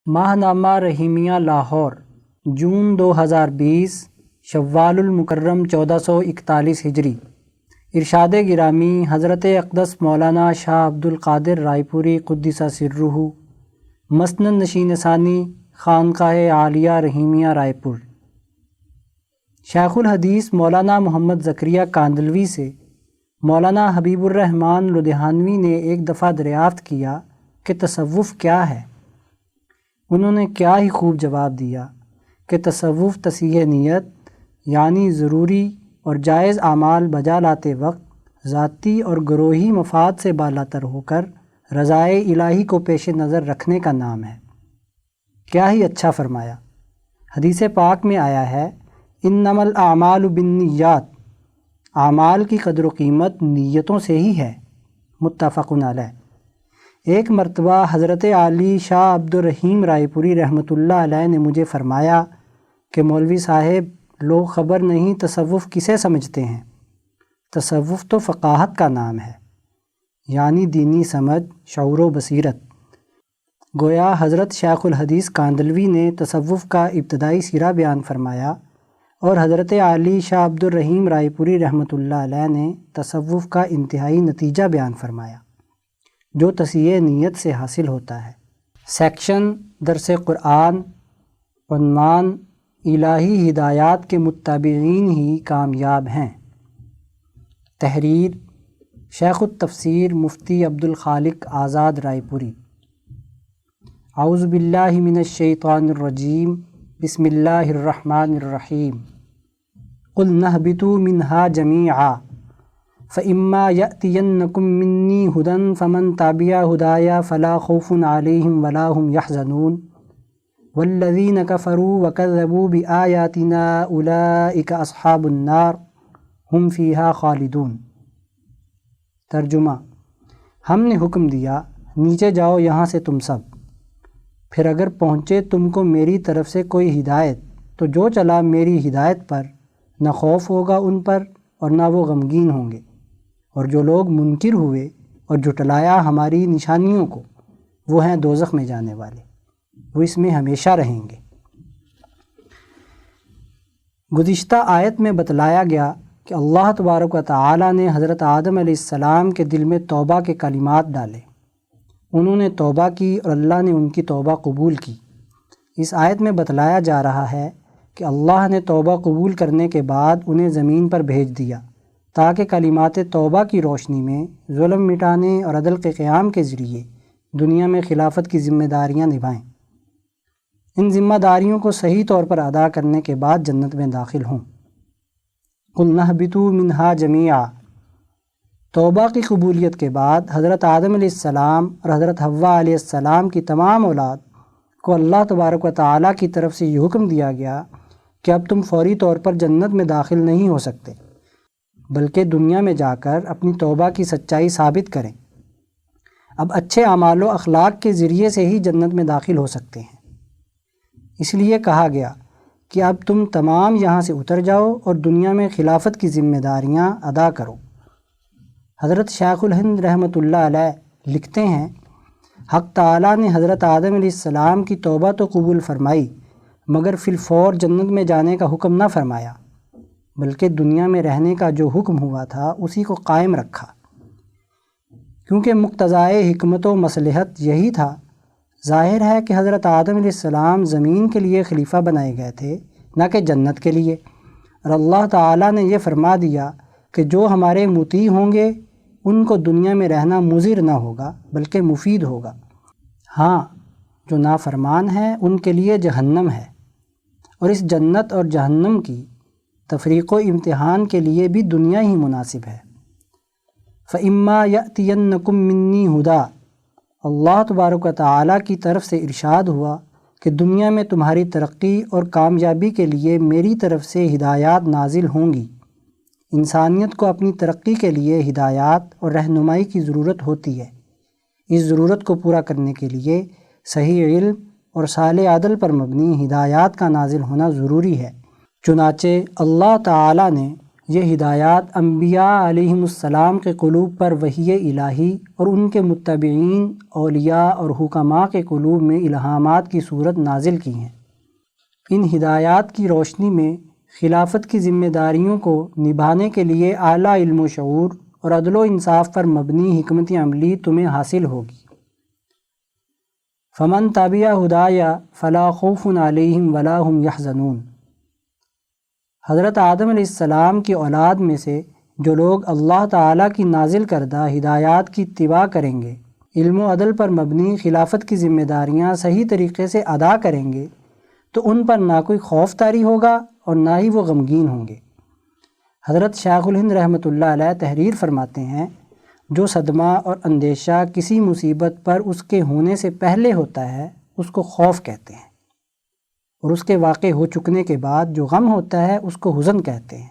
ماہ نامہ رحیمیہ لاہور، جون 2020، شوال المکرم 1441 ہجری۔ ارشاد گرامی حضرت اقدس مولانا شاہ عبد القادر رائے پوری قدس سرہ، مسند نشین ثانی، خانقاہ عالیہ رحیمیہ رائے پور۔ شیخ الحدیث مولانا محمد زکریا کاندلوی سے مولانا حبیب الرحمن لدھیانوی نے ایک دفعہ دریافت کیا کہ تصوف کیا ہے؟ انہوں نے کیا ہی خوب جواب دیا کہ تصوف تصحیح نیت، یعنی ضروری اور جائز اعمال بجا لاتے وقت ذاتی اور گروہی مفاد سے بالاتر ہو کر رضائے الہی کو پیش نظر رکھنے کا نام ہے۔ کیا ہی اچھا فرمایا۔ حدیث پاک میں آیا ہے، انما الاعمال بالنیات، اعمال کی قدر و قیمت نیتوں سے ہی ہے، متفق علیہ۔ ایک مرتبہ حضرت عالی شاہ عبد الرحیم رائے پوری رحمۃ اللہ علیہ نے مجھے فرمایا کہ مولوی صاحب، لوگ خبر نہیں تصوف کسے سمجھتے ہیں؟ تصوف تو فقاہت کا نام ہے، یعنی دینی سمجھ، شعور و بصیرت۔ گویا حضرت شیخ الحدیث کاندلوی نے تصوف کا ابتدائی سیرہ بیان فرمایا اور حضرت عالی شاہ عبد الرحیم رائے پوری رحمۃ اللہ علیہ نے تصوف کا انتہائی نتیجہ بیان فرمایا، جو تصحیح نیت سے حاصل ہوتا ہے۔ سیکشن درس قرآن، عنوان الہی ہدایات کے متبعین ہی کامیاب ہیں۔ تحریر شیخ التفسیر مفتی عبد الخالق آزاد رائے پوری۔ اعوذ باللہ من الشیطان الرجیم، بسم اللہ الرحمن الرحیم۔ قُلْ نَهْبِطُوا مِنْهَا جَمِيعًا فَإِمَّا يَأْتِيَنَّكُم مِّنِّي هُدًى فَمَن تَبِعَ هُدَايَ فَلَا خَوْفٌ عَلَيْهِمْ وَلَا هُمْ يَحْزَنُونَ وَالَّذِينَ كَفَرُوا وَكَذَّبُوا بِآيَاتِنَا أُولَٰئِكَ أَصْحَابُ النَّارِ هُمْ فِيهَا خَالِدُونَ۔ ترجمہ: ہم نے حکم دیا، نیچے جاؤ یہاں سے تم سب، پھر اگر پہنچے تم کو میری طرف سے کوئی ہدایت تو جو چلا میری ہدایت پر، نہ خوف ہوگا ان پر اور نہ وہ غمگین ہوں گے، اور جو لوگ منکر ہوئے اور جھٹلایا ہماری نشانیوں کو، وہ ہیں دوزخ میں جانے والے، وہ اس میں ہمیشہ رہیں گے۔ گزشتہ آیت میں بتلایا گیا کہ اللہ تبارک و تعالی نے حضرت آدم علیہ السلام کے دل میں توبہ کے کلمات ڈالے، انہوں نے توبہ کی اور اللہ نے ان کی توبہ قبول کی۔ اس آیت میں بتلایا جا رہا ہے کہ اللہ نے توبہ قبول کرنے کے بعد انہیں زمین پر بھیج دیا تاکہ کلمات توبہ کی روشنی میں ظلم مٹانے اور عدل کے قیام کے ذریعے دنیا میں خلافت کی ذمہ داریاں نبھائیں۔ ان ذمہ داریوں کو صحیح طور پر ادا کرنے کے بعد جنت میں داخل ہوں۔ قُلْ نَهْبِطُوا مِنْهَا جَمِيعًا۔ توبہ کی قبولیت کے بعد حضرت آدم علیہ السلام اور حضرت حوا علیہ السلام کی تمام اولاد کو اللہ تبارک و تعالیٰ کی طرف سے یہ حکم دیا گیا کہ اب تم فوری طور پر جنت میں داخل نہیں ہو سکتے، بلکہ دنیا میں جا کر اپنی توبہ کی سچائی ثابت کریں۔ اب اچھے اعمال و اخلاق کے ذریعے سے ہی جنت میں داخل ہو سکتے ہیں۔ اس لیے کہا گیا کہ اب تم تمام یہاں سے اتر جاؤ اور دنیا میں خلافت کی ذمہ داریاں ادا کرو۔ حضرت شیخ الہند رحمۃ اللہ علیہ لکھتے ہیں، حق تعالیٰ نے حضرت آدم علیہ السلام کی توبہ تو قبول فرمائی، مگر فی الفور جنت میں جانے کا حکم نہ فرمایا، بلکہ دنیا میں رہنے کا جو حکم ہوا تھا اسی کو قائم رکھا، کیونکہ مقتضائے حکمت و مصلحت یہی تھا۔ ظاہر ہے کہ حضرت آدم علیہ السلام زمین کے لیے خلیفہ بنائے گئے تھے، نہ کہ جنت کے لیے، اور اللہ تعالیٰ نے یہ فرما دیا کہ جو ہمارے مطیع ہوں گے ان کو دنیا میں رہنا مضر نہ ہوگا بلکہ مفید ہوگا، ہاں جو نافرمان ہیں ان کے لیے جہنم ہے، اور اس جنت اور جہنم کی تفریق و امتحان کے لیے بھی دنیا ہی مناسب ہے۔ فَإِمَّا يَأْتِيَنَّكُم مِّنِّي هُدًى، اللہ تبارک و تعالیٰ کی طرف سے ارشاد ہوا کہ دنیا میں تمہاری ترقی اور کامیابی کے لیے میری طرف سے ہدایات نازل ہوں گی۔ انسانیت کو اپنی ترقی کے لیے ہدایات اور رہنمائی کی ضرورت ہوتی ہے۔ اس ضرورت کو پورا کرنے کے لیے صحیح علم اور صالح عدل پر مبنی ہدایات کا نازل ہونا ضروری ہے۔ چنانچہ اللہ تعالیٰ نے یہ ہدایات انبیاء علیہم السلام کے قلوب پر وحی الہی اور ان کے متبعین اولیاء اور حکماء کے قلوب میں الہامات کی صورت نازل کی ہیں۔ ان ہدایات کی روشنی میں خلافت کی ذمہ داریوں کو نبھانے کے لیے اعلیٰ علم و شعور اور عدل و انصاف پر مبنی حکمت عملی تمہیں حاصل ہوگی۔ فمن تبع ہدایا فلا خوف علیہم ولا ہم یحزنون۔ حضرت آدم علیہ السلام کی اولاد میں سے جو لوگ اللہ تعالیٰ کی نازل کردہ ہدایات کی اتباع کریں گے، علم و عدل پر مبنی خلافت کی ذمہ داریاں صحیح طریقے سے ادا کریں گے، تو ان پر نہ کوئی خوف طاری ہوگا اور نہ ہی وہ غمگین ہوں گے۔ حضرت شیخ الہند رحمۃ اللہ علیہ تحریر فرماتے ہیں، جو صدمہ اور اندیشہ کسی مصیبت پر اس کے ہونے سے پہلے ہوتا ہے اس کو خوف کہتے ہیں، اور اس کے واقع ہو چکنے کے بعد جو غم ہوتا ہے اس کو حزن کہتے ہیں۔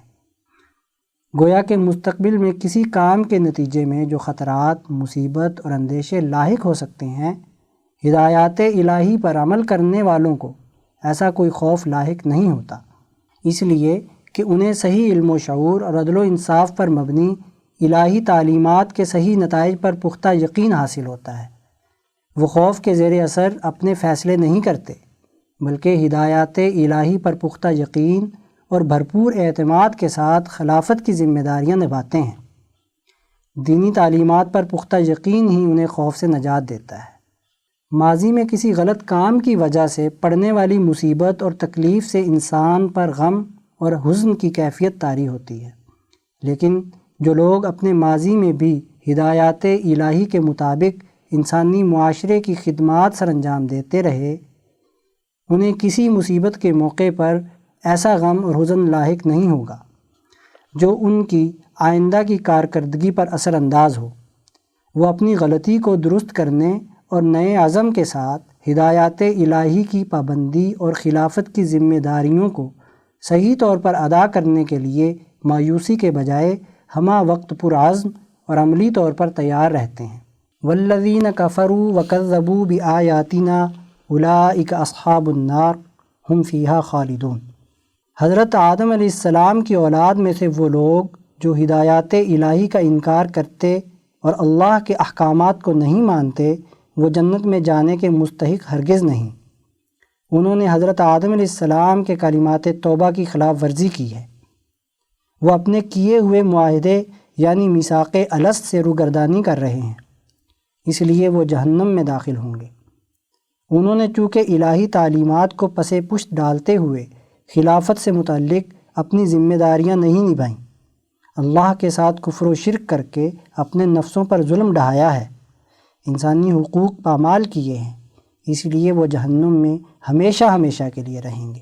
گویا کہ مستقبل میں کسی کام کے نتیجے میں جو خطرات، مصیبت اور اندیشے لاحق ہو سکتے ہیں، ہدایات الہی پر عمل کرنے والوں کو ایسا کوئی خوف لاحق نہیں ہوتا، اس لیے کہ انہیں صحیح علم و شعور اور عدل و انصاف پر مبنی الہی تعلیمات کے صحیح نتائج پر پختہ یقین حاصل ہوتا ہے۔ وہ خوف کے زیر اثر اپنے فیصلے نہیں کرتے، بلکہ ہدایات الہی پر پختہ یقین اور بھرپور اعتماد کے ساتھ خلافت کی ذمہ داریاں نبھاتے ہیں۔ دینی تعلیمات پر پختہ یقین ہی انہیں خوف سے نجات دیتا ہے۔ ماضی میں کسی غلط کام کی وجہ سے پڑنے والی مصیبت اور تکلیف سے انسان پر غم اور حزن کی کیفیت طاری ہوتی ہے، لیکن جو لوگ اپنے ماضی میں بھی ہدایات الہی کے مطابق انسانی معاشرے کی خدمات سر انجام دیتے رہے، انہیں کسی مصیبت کے موقع پر ایسا غم اور حزن لاحق نہیں ہوگا جو ان کی آئندہ کی کارکردگی پر اثر انداز ہو۔ وہ اپنی غلطی کو درست کرنے اور نئے عزم کے ساتھ ہدایات الہی کی پابندی اور خلافت کی ذمہ داریوں کو صحیح طور پر ادا کرنے کے لیے مایوسی کے بجائے ہمہ وقت پرعزم اور عملی طور پر تیار رہتے ہیں۔ والذین کفروا وکذبوا بآیاتنا اولئک اصحاب النار ہم فیہا خالدون۔ حضرت آدم علیہ السلام کی اولاد میں سے وہ لوگ جو ہدایات الہی کا انکار کرتے اور اللہ کے احکامات کو نہیں مانتے، وہ جنت میں جانے کے مستحق ہرگز نہیں۔ انہوں نے حضرت آدم علیہ السلام کے کلمات توبہ کی خلاف ورزی کی ہے۔ وہ اپنے کیے ہوئے معاہدے یعنی میثاق الست سے روگردانی کر رہے ہیں، اس لیے وہ جہنم میں داخل ہوں گے۔ انہوں نے چونکہ الہی تعلیمات کو پس پشت ڈالتے ہوئے خلافت سے متعلق اپنی ذمہ داریاں نہیں نبھائیں، اللہ کے ساتھ کفر و شرک کر کے اپنے نفسوں پر ظلم ڈھایا ہے، انسانی حقوق پامال کیے ہیں، اس لیے وہ جہنم میں ہمیشہ ہمیشہ کے لیے رہیں گے۔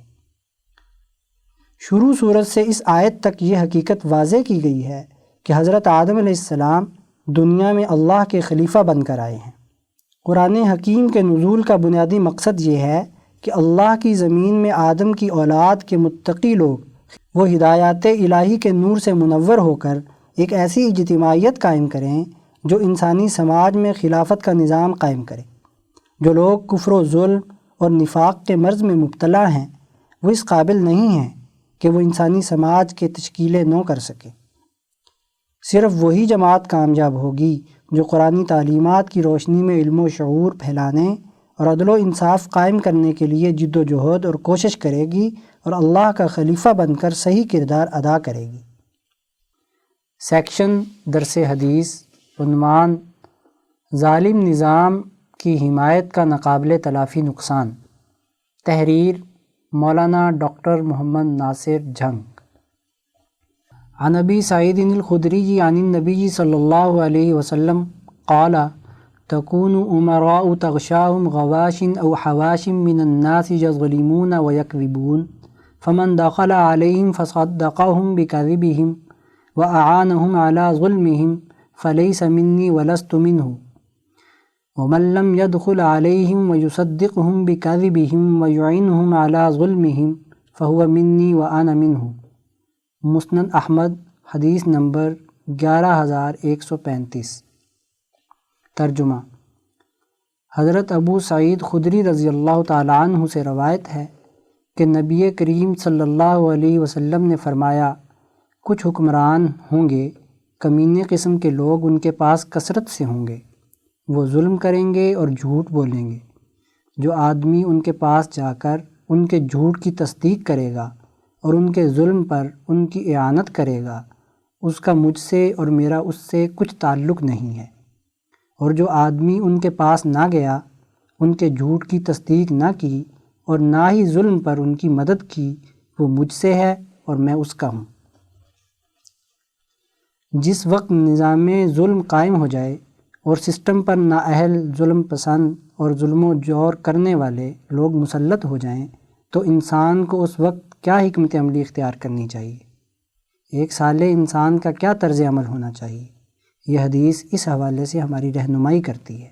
شروع صورت سے اس آیت تک یہ حقیقت واضح کی گئی ہے کہ حضرت آدم علیہ السلام دنیا میں اللہ کے خلیفہ بن کر آئے ہیں۔ قرآن حکیم کے نزول کا بنیادی مقصد یہ ہے کہ اللہ کی زمین میں آدم کی اولاد کے متقی لوگ وہ ہدایات الہی کے نور سے منور ہو کر ایک ایسی اجتماعیت قائم کریں جو انسانی سماج میں خلافت کا نظام قائم کرے۔ جو لوگ کفر و ظلم اور نفاق کے مرض میں مبتلا ہیں، وہ اس قابل نہیں ہیں کہ وہ انسانی سماج کے تشکیل نو کر سکے۔ صرف وہی جماعت کامیاب ہوگی جو قرآنی تعلیمات کی روشنی میں علم و شعور پھیلانے اور عدل و انصاف قائم کرنے کے لیے جد و جہد اور کوشش کرے گی اور اللہ کا خلیفہ بن کر صحیح کردار ادا کرے گی۔ سیکشن درس حدیث، عنوان ظالم نظام کی حمایت کا ناقابل تلافی نقصان، تحریر مولانا ڈاکٹر محمد ناصر جھنگ۔ عن ابی سعید الخدری عن النبی صلی اللہ علیہ وسلم قال تكون امراء تغشاهم غواش او حواش من الناس يظلمون ويكذبون فمن دخل عليهم فصدقهم بكذبهم وأعانهم على ظلمهم فليس مني ولست منه ومن لم يدخل عليهم ويصدقهم بكذبهم ويعينهم على ظلمهم فهو مني وأنا منه۔ مسند احمد، حدیث نمبر 11135۔ ترجمہ: حضرت ابو سعید خدری رضی اللہ تعالیٰ عنہ سے روایت ہے کہ نبی کریم صلی اللہ علیہ وسلم نے فرمایا کچھ حکمران ہوں گے، کمینے قسم کے لوگ ان کے پاس کثرت سے ہوں گے، وہ ظلم کریں گے اور جھوٹ بولیں گے۔ جو آدمی ان کے پاس جا کر ان کے جھوٹ کی تصدیق کرے گا اور ان کے ظلم پر ان کی اعانت کرے گا، اس کا مجھ سے اور میرا اس سے کچھ تعلق نہیں ہے۔ اور جو آدمی ان کے پاس نہ گیا، ان کے جھوٹ کی تصدیق نہ کی اور نہ ہی ظلم پر ان کی مدد کی، وہ مجھ سے ہے اور میں اس کا ہوں۔ جس وقت نظام ظلم قائم ہو جائے اور سسٹم پر نااہل، ظلم پسند اور ظلم و جور کرنے والے لوگ مسلط ہو جائیں تو انسان کو اس وقت کیا حکمت عملی اختیار کرنی چاہیے؟ ایک صالح انسان کا کیا طرز عمل ہونا چاہیے؟ یہ حدیث اس حوالے سے ہماری رہنمائی کرتی ہے۔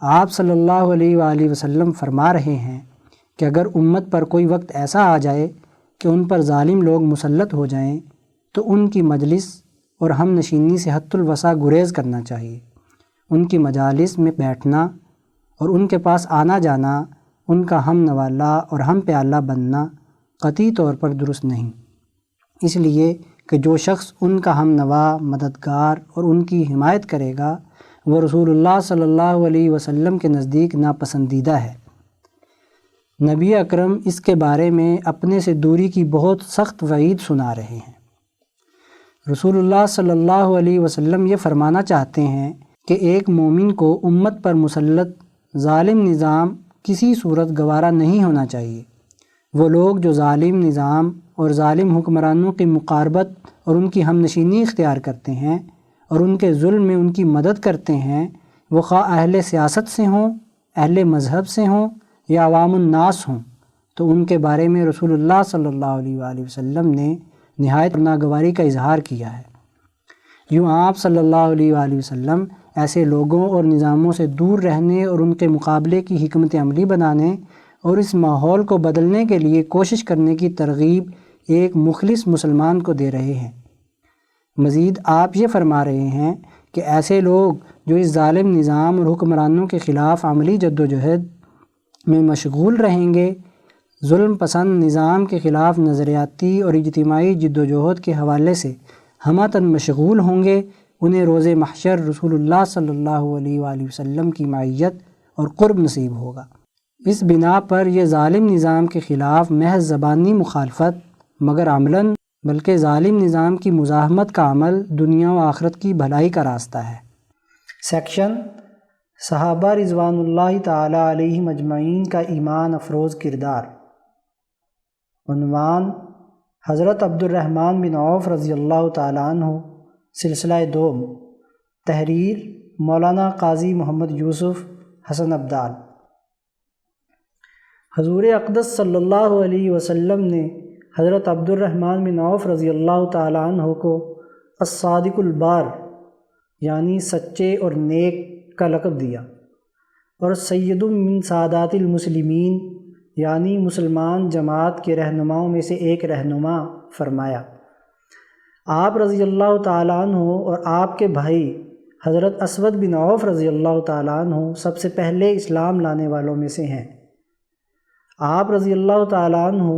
آپ صلی اللہ علیہ وآلہ وسلم فرما رہے ہیں کہ اگر امت پر کوئی وقت ایسا آ جائے کہ ان پر ظالم لوگ مسلط ہو جائیں تو ان کی مجلس اور ہم نشینی سے حد الوسع گریز کرنا چاہیے۔ ان کی مجالس میں بیٹھنا اور ان کے پاس آنا جانا، ان کا ہم نوالا اور ہم پیالہ بننا قطعی طور پر درست نہیں، اس لیے کہ جو شخص ان کا ہم نوا، مددگار اور ان کی حمایت کرے گا وہ رسول اللہ صلی اللہ علیہ وسلم کے نزدیک ناپسندیدہ ہے۔ نبی اکرم اس کے بارے میں اپنے سے دوری کی بہت سخت وعید سنا رہے ہیں۔ رسول اللہ صلی اللہ علیہ وسلم یہ فرمانا چاہتے ہیں کہ ایک مومن کو امت پر مسلط ظالم نظام کسی صورت گوارا نہیں ہونا چاہیے۔ وہ لوگ جو ظالم نظام اور ظالم حکمرانوں کی مقاربت اور ان کی ہم نشینی اختیار کرتے ہیں اور ان کے ظلم میں ان کی مدد کرتے ہیں، وہ خواہ اہل سیاست سے ہوں، اہل مذہب سے ہوں یا عوام الناس ہوں، تو ان کے بارے میں رسول اللہ صلی اللہ علیہ وآلہ وسلم نے نہایت ناگواری کا اظہار کیا ہے۔ یوں آپ صلی اللہ علیہ وآلہ وسلم ایسے لوگوں اور نظاموں سے دور رہنے اور ان کے مقابلے کی حکمت عملی بنانے اور اس ماحول کو بدلنے کے لیے کوشش کرنے کی ترغیب ایک مخلص مسلمان کو دے رہے ہیں۔ مزید آپ یہ فرما رہے ہیں کہ ایسے لوگ جو اس ظالم نظام اور حکمرانوں کے خلاف عملی جدوجہد میں مشغول رہیں گے، ظلم پسند نظام کے خلاف نظریاتی اور اجتماعی جدوجہد کے حوالے سے ہمہ مشغول ہوں گے، انہیں روز محشر رسول اللہ صلی اللہ علیہ وآلہ وسلم کی معیت اور قرب نصیب ہوگا۔ اس بنا پر یہ ظالم نظام کے خلاف محض زبانی مخالفت مگر عملاً بلکہ ظالم نظام کی مزاحمت کا عمل دنیا و آخرت کی بھلائی کا راستہ ہے۔ سیکشن صحابہ رضوان اللہ تعالی علیہم اجمعین کا ایمان افروز کردار۔ عنوان حضرت عبد الرحمن بن عوف رضی اللہ تعالیٰ عنہ، سلسلہ دوم، تحریر مولانا قاضی محمد یوسف حسن ابدال۔ حضور اقدس صلی اللہ علیہ وسلم نے حضرت عبد الرحمن بن عوف رضی اللہ تعالیٰ عنہ کو الصادق البار یعنی سچے اور نیک کا لقب دیا، اور سید من سادات المسلمین یعنی مسلمان جماعت کے رہنماؤں میں سے ایک رہنما فرمایا۔ آپ رضی اللہ تعالیٰ عنہ اور آپ کے بھائی حضرت اسود بن عوف رضی اللہ تعالیٰ عنہ سب سے پہلے اسلام لانے والوں میں سے ہیں۔ آپ رضی اللہ تعالیٰ عنہ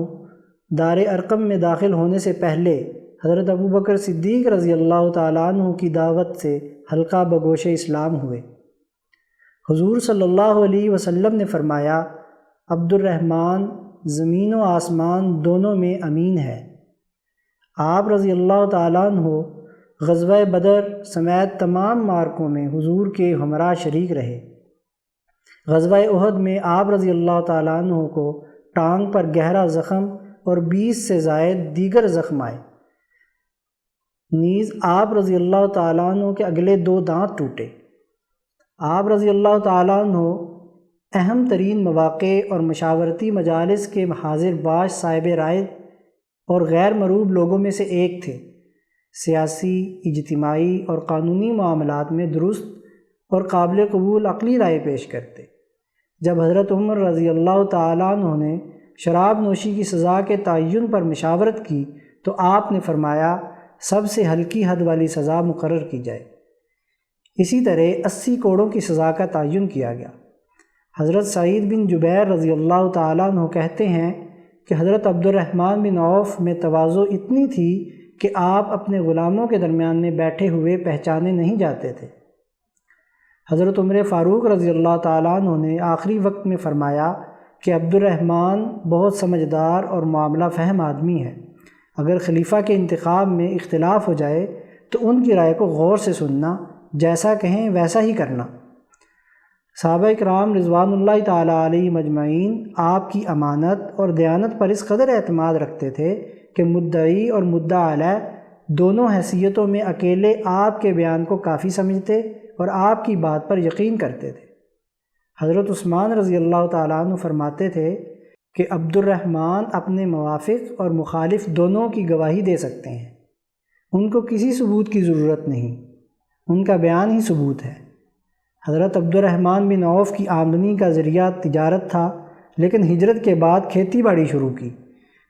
دار ارقم میں داخل ہونے سے پہلے حضرت ابوبکر صدیق رضی اللہ تعالیٰ عنہ کی دعوت سے حلقہ بگوش اسلام ہوئے۔ حضور صلی اللہ علیہ وسلم نے فرمایا، عبد الرحمن زمین و آسمان دونوں میں امین ہے۔ آپ رضی اللہ تعالیٰ عنہ غزوہ بدر سمیت تمام معرکوں میں حضور کے ہمراہ شریک رہے۔ غزوہ احد میں آپ رضی اللہ تعالیٰ عنہ کو ٹانگ پر گہرا زخم اور 20 سے زائد دیگر زخم آئے، نیز آپ رضی اللہ تعالیٰ عنہ کے اگلے 2 دانت ٹوٹے۔ آپ رضی اللہ تعالیٰ عنہ اہم ترین مواقع اور مشاورتی مجالس کے حاضر باش صاحب رائے اور غیر مروب لوگوں میں سے ایک تھے۔ سیاسی، اجتماعی اور قانونی معاملات میں درست اور قابل قبول عقلی رائے پیش کرتے۔ جب حضرت عمر رضی اللہ تعالیٰ عنہ نے شراب نوشی کی سزا کے تعین پر مشاورت کی تو آپ نے فرمایا، سب سے ہلکی حد والی سزا مقرر کی جائے۔ اسی طرح 80 کوڑوں کی سزا کا تعین کیا گیا۔ حضرت سعید بن جبیر رضی اللہ تعالیٰ عنہ کہتے ہیں کہ حضرت عبد الرحمن بن عوف میں تواضع اتنی تھی کہ آپ اپنے غلاموں کے درمیان میں بیٹھے ہوئے پہچانے نہیں جاتے تھے۔ حضرت عمر فاروق رضی اللہ تعالیٰ عنہ نے آخری وقت میں فرمایا کہ عبد الرحمن بہت سمجھدار اور معاملہ فہم آدمی ہے، اگر خلیفہ کے انتخاب میں اختلاف ہو جائے تو ان کی رائے کو غور سے سننا، جیسا کہیں ویسا ہی کرنا۔ صحابہ کرام رضوان اللہ تعالیٰ علیہ مجمعین آپ کی امانت اور دیانت پر اس قدر اعتماد رکھتے تھے کہ مدعی اور مدعا علیہ دونوں حیثیتوں میں اکیلے آپ کے بیان کو کافی سمجھتے اور آپ کی بات پر یقین کرتے تھے۔ حضرت عثمان رضی اللہ تعالیٰ عنہ فرماتے تھے کہ عبد الرحمن اپنے موافق اور مخالف دونوں کی گواہی دے سکتے ہیں، ان کو کسی ثبوت کی ضرورت نہیں، ان کا بیان ہی ثبوت ہے۔ حضرت عبد الرحمن بن عوف کی آمدنی کا ذریعہ تجارت تھا، لیکن ہجرت کے بعد کھیتی باڑی شروع کی۔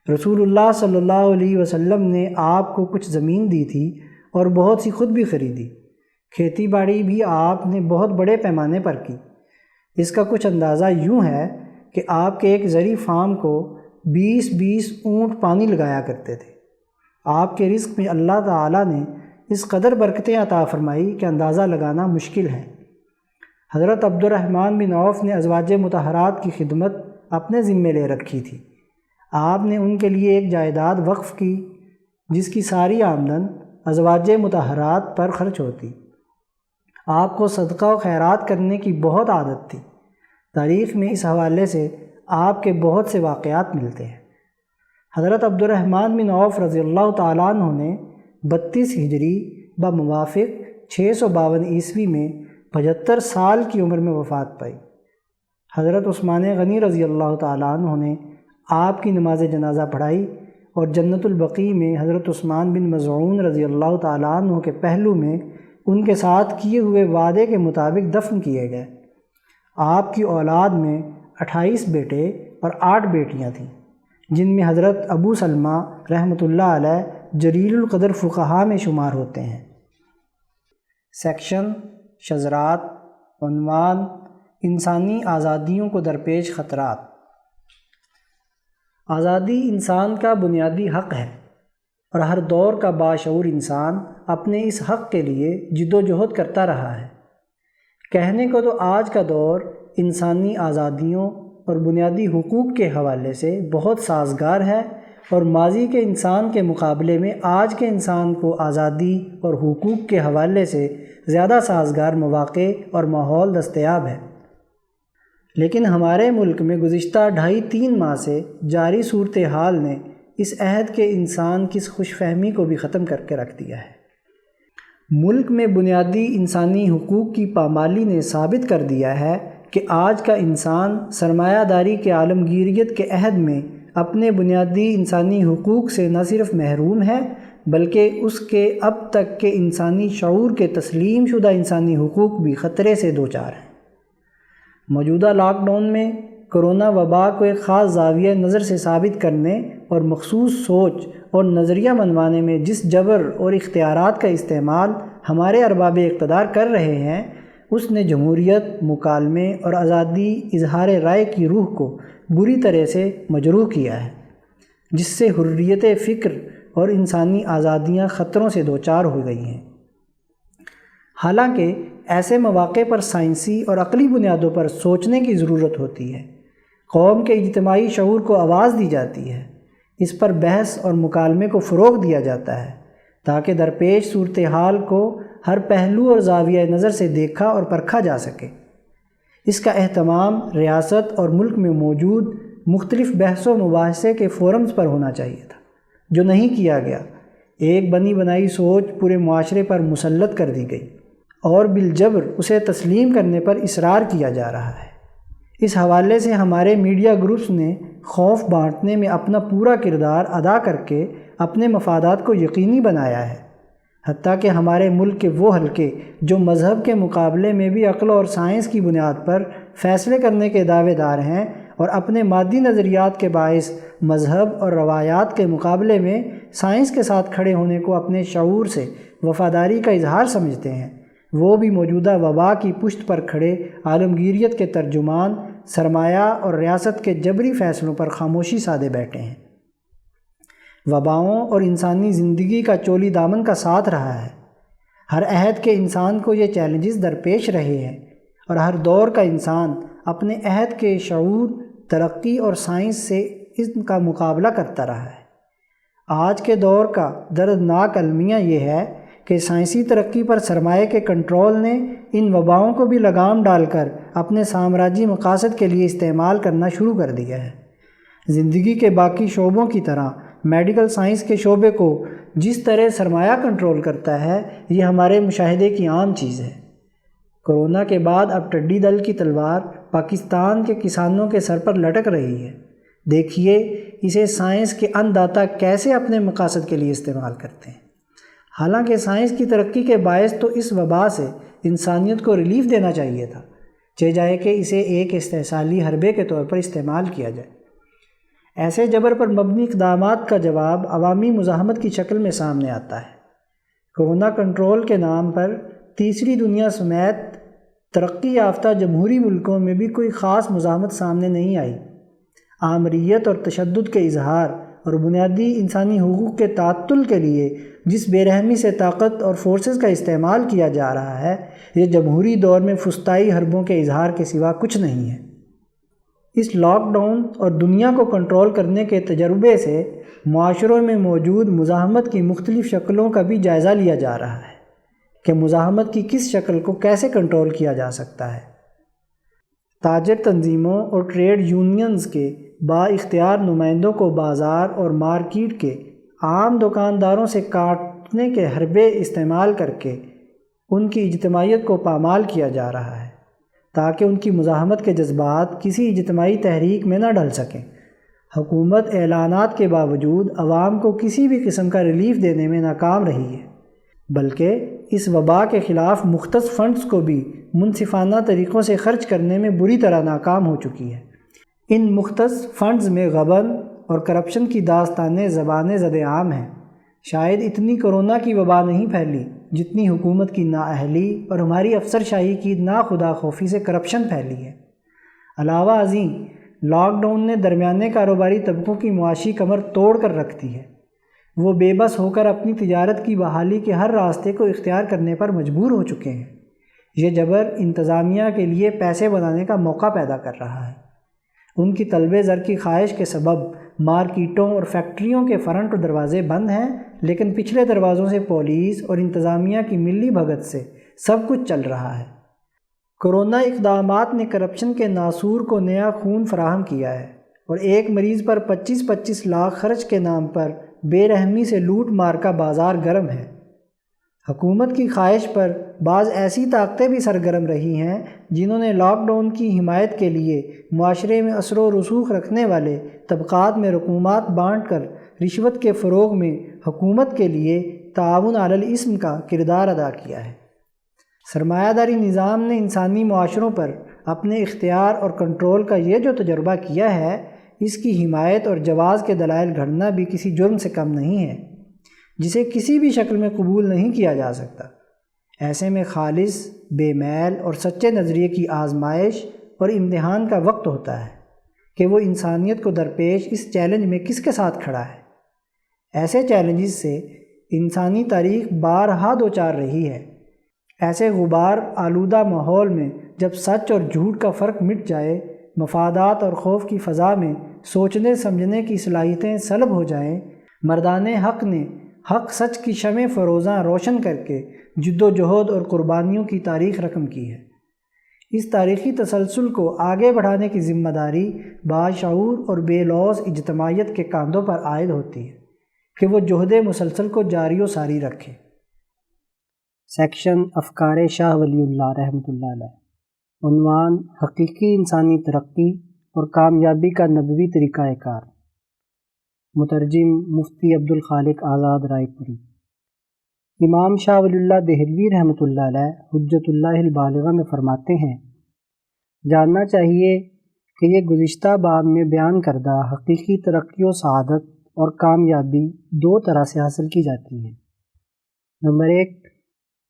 رسول اللہ صلی اللہ علیہ وسلم نے آپ کو کچھ زمین دی تھی اور بہت سی خود بھی خریدی۔ کھیتی باڑی بھی آپ نے بہت بڑے پیمانے پر کی۔ اس کا کچھ اندازہ یوں ہے کہ آپ کے ایک زرعی فارم کو 20 اونٹ پانی لگایا کرتے تھے۔ آپ کے رزق میں اللہ تعالیٰ نے اس قدر برکتیں عطا فرمائی کہ اندازہ لگانا مشکل ہے۔ حضرت عبد الرحمن بن عوف نے ازواج مطہرات کی خدمت اپنے ذمے لے رکھی تھی۔ آپ نے ان کے لیے ایک جائیداد وقف کی جس کی ساری آمدن ازواج مطہرات پر خرچ ہوتی۔ آپ کو صدقہ و خیرات کرنے کی بہت عادت تھی۔ تاریخ میں اس حوالے سے آپ کے بہت سے واقعات ملتے ہیں۔ حضرت عبد الرحمن بن عوف رضی اللہ تعالیٰ عنہ نے 32 ہجری بموافق 652 عیسوی میں 75 سال کی عمر میں وفات پائی۔ حضرت عثمان غنی رضی اللہ تعالیٰ عنہ نے آپ کی نماز جنازہ پڑھائی اور جنت البقیع میں حضرت عثمان بن مظعون رضی اللہ تعالیٰ عنہ کے پہلو میں ان کے ساتھ کیے ہوئے وعدے کے مطابق دفن کیے گئے۔ آپ کی اولاد میں 28 بیٹے اور 8 بیٹیاں تھیں، جن میں حضرت ابو سلمہ رحمۃ اللہ علیہ جلیل القدر فقہا میں شمار ہوتے ہیں۔ سیکشن شذرات، عنوان انسانی آزادیوں کو درپیش خطرات۔ آزادی انسان کا بنیادی حق ہے اور ہر دور کا باشعور انسان اپنے اس حق کے لیے جد و جہد کرتا رہا ہے۔ کہنے کو تو آج کا دور انسانی آزادیوں اور بنیادی حقوق کے حوالے سے بہت سازگار ہے، اور ماضی کے انسان کے مقابلے میں آج کے انسان کو آزادی اور حقوق کے حوالے سے زیادہ سازگار مواقع اور ماحول دستیاب ہے۔ لیکن ہمارے ملک میں گزشتہ 2.5-3 ماہ سے جاری صورتحال نے اس عہد کے انسان کی خوش فہمی کو بھی ختم کر کے رکھ دیا ہے۔ ملک میں بنیادی انسانی حقوق کی پامالی نے ثابت کر دیا ہے کہ آج کا انسان سرمایہ داری کے عالمگیریت کے عہد میں اپنے بنیادی انسانی حقوق سے نہ صرف محروم ہے بلکہ اس کے اب تک کے انسانی شعور کے تسلیم شدہ انسانی حقوق بھی خطرے سے دوچار ہیں۔ موجودہ لاک ڈاؤن میں کرونا وبا کو ایک خاص زاویہ نظر سے ثابت کرنے اور مخصوص سوچ اور نظریہ منوانے میں جس جبر اور اختیارات کا استعمال ہمارے ارباب اقتدار کر رہے ہیں، اس نے جمہوریت، مکالمے اور آزادی اظہار رائے کی روح کو بری طرح سے مجروح کیا ہے، جس سے حریت فکر اور انسانی آزادیاں خطروں سے دوچار ہو گئی ہیں۔ حالانکہ ایسے مواقع پر سائنسی اور عقلی بنیادوں پر سوچنے کی ضرورت ہوتی ہے، قوم کے اجتماعی شعور کو آواز دی جاتی ہے، اس پر بحث اور مکالمے کو فروغ دیا جاتا ہے تاکہ درپیش صورتحال کو ہر پہلو اور زاویہ نظر سے دیکھا اور پرکھا جا سکے۔ اس کا اہتمام ریاست اور ملک میں موجود مختلف بحث و مباحثے کے فورمز پر ہونا چاہیے تھا، جو نہیں کیا گیا۔ ایک بنی بنائی سوچ پورے معاشرے پر مسلط کر دی گئی اور بالجبر اسے تسلیم کرنے پر اصرار کیا جا رہا ہے۔ اس حوالے سے ہمارے میڈیا گروپس نے خوف بانٹنے میں اپنا پورا کردار ادا کر کے اپنے مفادات کو یقینی بنایا ہے، حتیٰ کہ ہمارے ملک کے وہ حلقے جو مذہب کے مقابلے میں بھی عقل اور سائنس کی بنیاد پر فیصلے کرنے کے دعوے دار ہیں اور اپنے مادی نظریات کے باعث مذہب اور روایات کے مقابلے میں سائنس کے ساتھ کھڑے ہونے کو اپنے شعور سے وفاداری کا اظہار سمجھتے ہیں، وہ بھی موجودہ وبا کی پشت پر کھڑے عالمگیریت کے ترجمان سرمایہ اور ریاست کے جبری فیصلوں پر خاموشی سادے بیٹھے ہیں۔ وباؤں اور انسانی زندگی کا چولی دامن کا ساتھ رہا ہے۔ ہر عہد کے انسان کو یہ چیلنجز درپیش رہے ہیں، اور ہر دور کا انسان اپنے عہد کے شعور، ترقی اور سائنس سے ان کا مقابلہ کرتا رہا ہے۔ آج کے دور کا دردناک المیہ یہ ہے کہ سائنسی ترقی پر سرمایہ کے کنٹرول نے ان وباؤں کو بھی لگام ڈال کر اپنے سامراجی مقاصد کے لیے استعمال کرنا شروع کر دیا ہے۔ زندگی کے باقی شعبوں کی طرح میڈیکل سائنس کے شعبے کو جس طرح سرمایہ کنٹرول کرتا ہے، یہ ہمارے مشاہدے کی عام چیز ہے۔ کورونا کے بعد اب ٹڈی دل کی تلوار پاکستان کے کسانوں کے سر پر لٹک رہی ہے۔ دیکھیے اسے سائنس کے انداتا کیسے اپنے مقاصد کے لیے استعمال کرتے ہیں۔ حالانکہ سائنس کی ترقی کے باعث تو اس وبا سے انسانیت کو ریلیف دینا چاہیے تھا، چاہے کہ اسے ایک استحصالی حربے کے طور پر استعمال کیا جائے۔ ایسے جبر پر مبنی اقدامات کا جواب عوامی مزاحمت کی شکل میں سامنے آتا ہے۔ کورونا کنٹرول کے نام پر تیسری دنیا سمیت ترقی یافتہ جمہوری ملکوں میں بھی کوئی خاص مزاحمت سامنے نہیں آئی۔ آمریت اور تشدد کے اظہار اور بنیادی انسانی حقوق کے تعطل کے لیے جس بے رحمی سے طاقت اور فورسز کا استعمال کیا جا رہا ہے، یہ جمہوری دور میں فسطائی حربوں کے اظہار کے سوا کچھ نہیں ہے۔ اس لاک ڈاؤن اور دنیا کو کنٹرول کرنے کے تجربے سے معاشروں میں موجود مزاحمت کی مختلف شکلوں کا بھی جائزہ لیا جا رہا ہے کہ مزاحمت کی کس شکل کو کیسے کنٹرول کیا جا سکتا ہے۔ تاجر تنظیموں اور ٹریڈ یونینز کے با اختیار نمائندوں کو بازار اور مارکیٹ کے عام دکانداروں سے کاٹنے کے حربے استعمال کر کے ان کی اجتماعیت کو پامال کیا جا رہا ہے، تاکہ ان کی مزاحمت کے جذبات کسی اجتماعی تحریک میں نہ ڈھل سکیں۔ حکومت اعلانات کے باوجود عوام کو کسی بھی قسم کا ریلیف دینے میں ناکام رہی ہے، بلکہ اس وبا کے خلاف مختص فنڈز کو بھی منصفانہ طریقوں سے خرچ کرنے میں بری طرح ناکام ہو چکی ہے۔ ان مختص فنڈز میں غبن اور کرپشن کی داستانیں زبان زد عام ہیں۔ شاید اتنی کورونا کی وبا نہیں پھیلی جتنی حکومت کی نااہلی اور ہماری افسرشاہی کی ناخدا خوفی سے کرپشن پھیلی ہے۔ علاوہ ازیں لاک ڈاؤن نے درمیانے کاروباری طبقوں کی معاشی کمر توڑ کر رکھ دی ہے۔ وہ بے بس ہو کر اپنی تجارت کی بحالی کے ہر راستے کو اختیار کرنے پر مجبور ہو چکے ہیں۔ یہ جبر انتظامیہ کے لیے پیسے بنانے کا موقع پیدا کر رہا ہے۔ ان کی طلب زر کی خواہش کے سبب مارکیٹوں اور فیکٹریوں کے فرنٹ اور دروازے بند ہیں، لیکن پچھلے دروازوں سے پولیس اور انتظامیہ کی ملی بھگت سے سب کچھ چل رہا ہے۔ کورونا اقدامات نے کرپشن کے ناسور کو نیا خون فراہم کیا ہے، اور ایک مریض پر 25 لاکھ خرچ کے نام پر بے رحمی سے لوٹ مار کا بازار گرم ہے۔ حکومت کی خواہش پر بعض ایسی طاقتیں بھی سرگرم رہی ہیں جنہوں نے لاک ڈاؤن کی حمایت کے لیے معاشرے میں اثر و رسوخ رکھنے والے طبقات میں رقومات بانٹ کر رشوت کے فروغ میں حکومت کے لیے تعاون علی الاسم کا کردار ادا کیا ہے۔ سرمایہ داری نظام نے انسانی معاشروں پر اپنے اختیار اور کنٹرول کا یہ جو تجربہ کیا ہے، اس کی حمایت اور جواز کے دلائل گھڑنا بھی کسی جرم سے کم نہیں ہے، جسے کسی بھی شکل میں قبول نہیں کیا جا سکتا۔ ایسے میں خالص، بے میل اور سچے نظریے کی آزمائش اور امتحان کا وقت ہوتا ہے کہ وہ انسانیت کو درپیش اس چیلنج میں کس کے ساتھ کھڑا ہے۔ ایسے چیلنجز سے انسانی تاریخ بارہا دوچار رہی ہے۔ ایسے غبار آلودہ ماحول میں جب سچ اور جھوٹ کا فرق مٹ جائے، مفادات اور خوف کی فضا میں سوچنے سمجھنے کی صلاحیتیں سلب ہو جائیں، مردان حق نے حق سچ کی شمع فروزاں روشن کر کے جد و جہد اور قربانیوں کی تاریخ رقم کی ہے۔ اس تاریخی تسلسل کو آگے بڑھانے کی ذمہ داری باشعور اور بے لوث اجتماعیت کے کاندھوں پر عائد ہوتی ہے کہ وہ جہد مسلسل کو جاری و ساری رکھے۔ سیکشن افکار شاہ ولی اللہ رحمۃ اللہ علیہ، عنوان حقیقی انسانی ترقی اور کامیابی کا نبوی طریقہ کار، مترجم مفتی عبدالخالق آزاد رائے پوری۔ امام شاہ ولی اللہ دہلوی رحمۃ اللہ علیہ حجت اللہ البالغہ میں فرماتے ہیں، جاننا چاہیے کہ یہ گزشتہ باب میں بیان کردہ حقیقی ترقی و سعادت اور کامیابی دو طرح سے حاصل کی جاتی ہے۔ نمبر 1،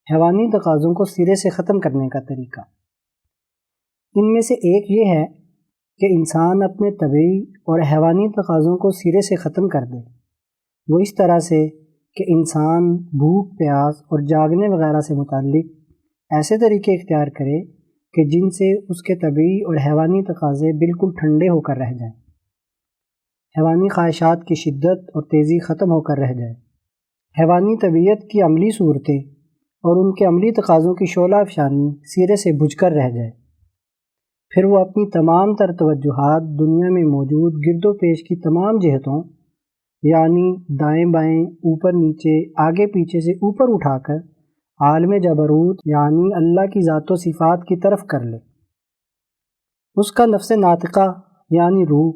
حیوانی تقاضوں کو سرے سے ختم کرنے کا طریقہ۔ ان میں سے ایک یہ ہے کہ انسان اپنے طبعی اور حیوانی تقاضوں کو سرے سے ختم کر دے، وہ اس طرح سے کہ انسان بھوک پیاس اور جاگنے وغیرہ سے متعلق ایسے طریقے اختیار کرے کہ جن سے اس کے طبعی اور حیوانی تقاضے بالکل ٹھنڈے ہو کر رہ جائیں، حیوانی خواہشات کی شدت اور تیزی ختم ہو کر رہ جائے، حیوانی طبیعت کی عملی صورتیں اور ان کے عملی تقاضوں کی شعلہ افشانی سرے سے بجھ کر رہ جائے، پھر وہ اپنی تمام تر توجہات دنیا میں موجود گرد و پیش کی تمام جہتوں یعنی دائیں بائیں، اوپر نیچے، آگے پیچھے سے اوپر اٹھا کر عالم جبروت یعنی اللہ کی ذات و صفات کی طرف کر لے۔ اس کا نفس ناطقہ یعنی روح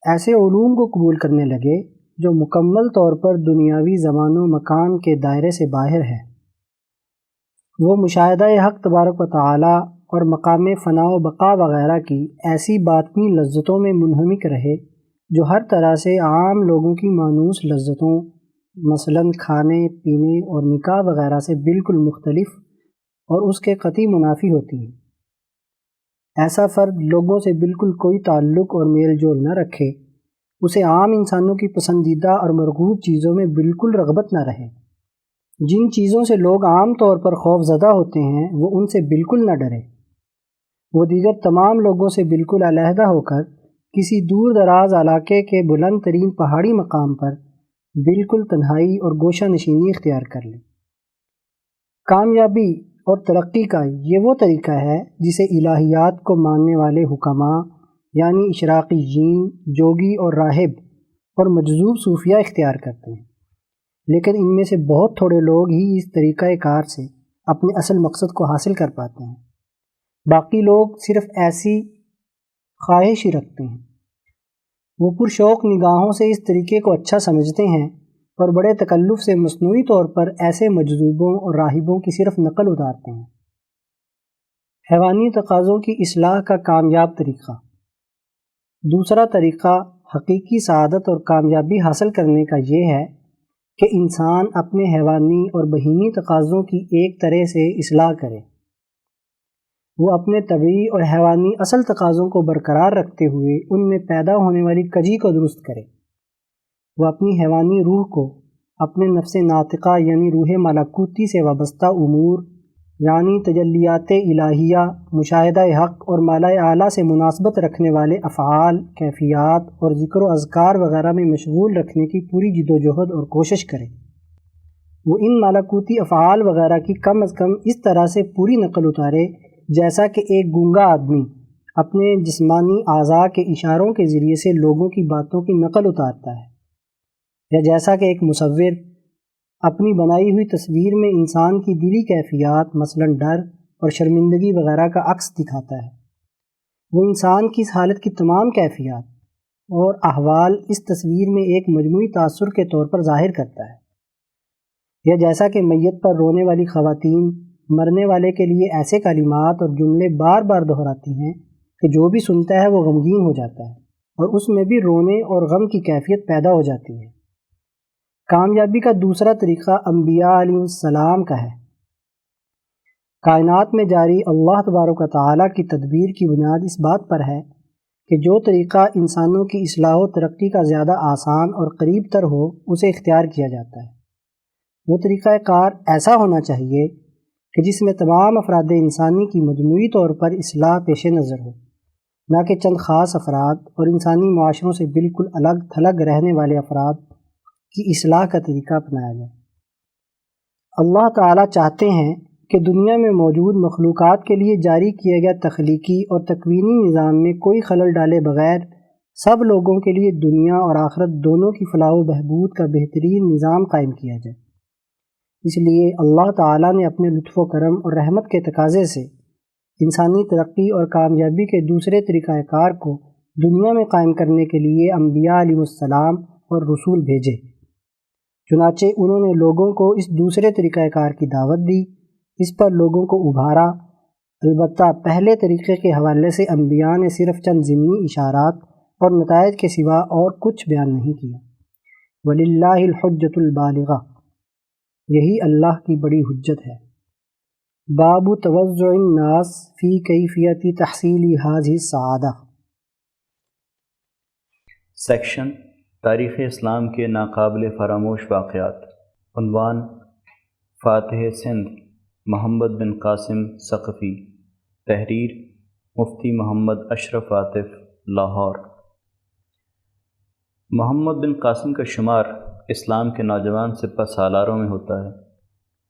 ایسے علوم کو قبول کرنے لگے جو مکمل طور پر دنیاوی زمان و مکان کے دائرے سے باہر ہے۔ وہ مشاہدہ حق تبارک و تعالی اور مقام فنا و بقا وغیرہ کی ایسی باطنی لذتوں میں منہمک رہے جو ہر طرح سے عام لوگوں کی مانوس لذتوں مثلاً کھانے پینے اور نکاح وغیرہ سے بالکل مختلف اور اس کے قطعی منافی ہوتی ہیں۔ ایسا فرد لوگوں سے بالکل کوئی تعلق اور میل جول نہ رکھے، اسے عام انسانوں کی پسندیدہ اور مرغوب چیزوں میں بالکل رغبت نہ رہے، جن چیزوں سے لوگ عام طور پر خوف زدہ ہوتے ہیں وہ ان سے بالکل نہ ڈرے، وہ دیگر تمام لوگوں سے بالکل علیحدہ ہو کر کسی دور دراز علاقے کے بلند ترین پہاڑی مقام پر بالکل تنہائی اور گوشہ نشینی اختیار کر لے۔ کامیابی اور ترقی کا یہ وہ طریقہ ہے جسے الہیات کو ماننے والے حکماء یعنی اشراقی جین، جوگی اور راہب اور مجذوب صوفیہ اختیار کرتے ہیں، لیکن ان میں سے بہت تھوڑے لوگ ہی اس طریقہ کار سے اپنے اصل مقصد کو حاصل کر پاتے ہیں، باقی لوگ صرف ایسی خواہش ہی رکھتے ہیں۔ وہ پرشوق نگاہوں سے اس طریقے کو اچھا سمجھتے ہیں اور بڑے تکلف سے مصنوعی طور پر ایسے مجذوبوں اور راہبوں کی صرف نقل اتارتے ہیں۔ حیوانی تقاضوں کی اصلاح کا کامیاب طریقہ۔ دوسرا طریقہ حقیقی سعادت اور کامیابی حاصل کرنے کا یہ ہے کہ انسان اپنے حیوانی اور بہیمی تقاضوں کی ایک طرح سے اصلاح کرے، وہ اپنے طبعی اور حیوانی اصل تقاضوں کو برقرار رکھتے ہوئے ان میں پیدا ہونے والی کجی کو درست کرے، وہ اپنی حیوانی روح کو اپنے نفس ناطقہ یعنی روح ملکوتی سے وابستہ امور یعنی تجلیات الہیہ، مشاہدہ حق اور مالا اعلیٰ سے مناسبت رکھنے والے افعال، کیفیات اور ذکر و اذکار وغیرہ میں مشغول رکھنے کی پوری جد و جہد اور کوشش کرے، وہ ان ملکوتی افعال وغیرہ کی کم از کم اس طرح سے پوری نقل اتارے جیسا کہ ایک گونگا آدمی اپنے جسمانی اعضاء کے اشاروں کے ذریعے سے لوگوں کی باتوں کی نقل اتارتا ہے، یا جیسا کہ ایک مصور اپنی بنائی ہوئی تصویر میں انسان کی دلی کیفیات مثلاً ڈر اور شرمندگی وغیرہ کا عکس دکھاتا ہے، وہ انسان کی اس حالت کی تمام کیفیات اور احوال اس تصویر میں ایک مجموعی تاثر کے طور پر ظاہر کرتا ہے، یا جیسا کہ میت پر رونے والی خواتین مرنے والے کے لیے ایسے کلمات اور جملے بار بار دہراتی ہیں کہ جو بھی سنتا ہے وہ غمگین ہو جاتا ہے اور اس میں بھی رونے اور غم کی کیفیت پیدا ہو جاتی ہے۔ کامیابی کا دوسرا طریقہ انبیاء علیہ السلام کا ہے۔ کائنات میں جاری اللہ تبارک و تعالیٰ کی تدبیر کی بنیاد اس بات پر ہے کہ جو طریقہ انسانوں کی اصلاح و ترقی کا زیادہ آسان اور قریب تر ہو اسے اختیار کیا جاتا ہے، وہ طریقہ کار ایسا ہونا چاہیے کہ جس میں تمام افراد انسانی کی مجموعی طور پر اصلاح پیش نظر ہو، نہ کہ چند خاص افراد اور انسانی معاشروں سے بالکل الگ تھلگ رہنے والے افراد کی اصلاح کا طریقہ اپنایا جائے۔ اللہ تعالیٰ چاہتے ہیں کہ دنیا میں موجود مخلوقات کے لیے جاری کیا گیا تخلیقی اور تکوینی نظام میں کوئی خلل ڈالے بغیر سب لوگوں کے لیے دنیا اور آخرت دونوں کی فلاح و بہبود کا بہترین نظام قائم کیا جائے۔ اس لیے اللہ تعالیٰ نے اپنے لطف و کرم اور رحمت کے تقاضے سے انسانی ترقی اور کامیابی کے دوسرے طریقہ کار کو دنیا میں قائم کرنے کے لیے انبیاء علیہ السلام اور رسول بھیجے، چنانچہ انہوں نے لوگوں کو اس دوسرے طریقہ کار کی دعوت دی، اس پر لوگوں کو ابھارا، البتہ پہلے طریقے کے حوالے سے انبیاء نے صرف چند ضمنی اشارات اور نتائج کے سوا اور کچھ بیان نہیں کیا۔ وَلِلَّهِ الْحُجَّةُ الْبَالِغَةُ، یہی اللہ کی بڑی حجت ہے۔ باب توزع الناس فی کیفیت تحصیل هذه السعادہ۔ سیکشن تاریخ اسلام کے ناقابل فراموش واقعات۔ عنوان: فاتح سندھ محمد بن قاسم ثقفی۔ تحریر: مفتی محمد اشرف عاطف، لاہور۔ محمد بن قاسم کا شمار اسلام کے نوجوان سپہ سالاروں میں ہوتا ہے،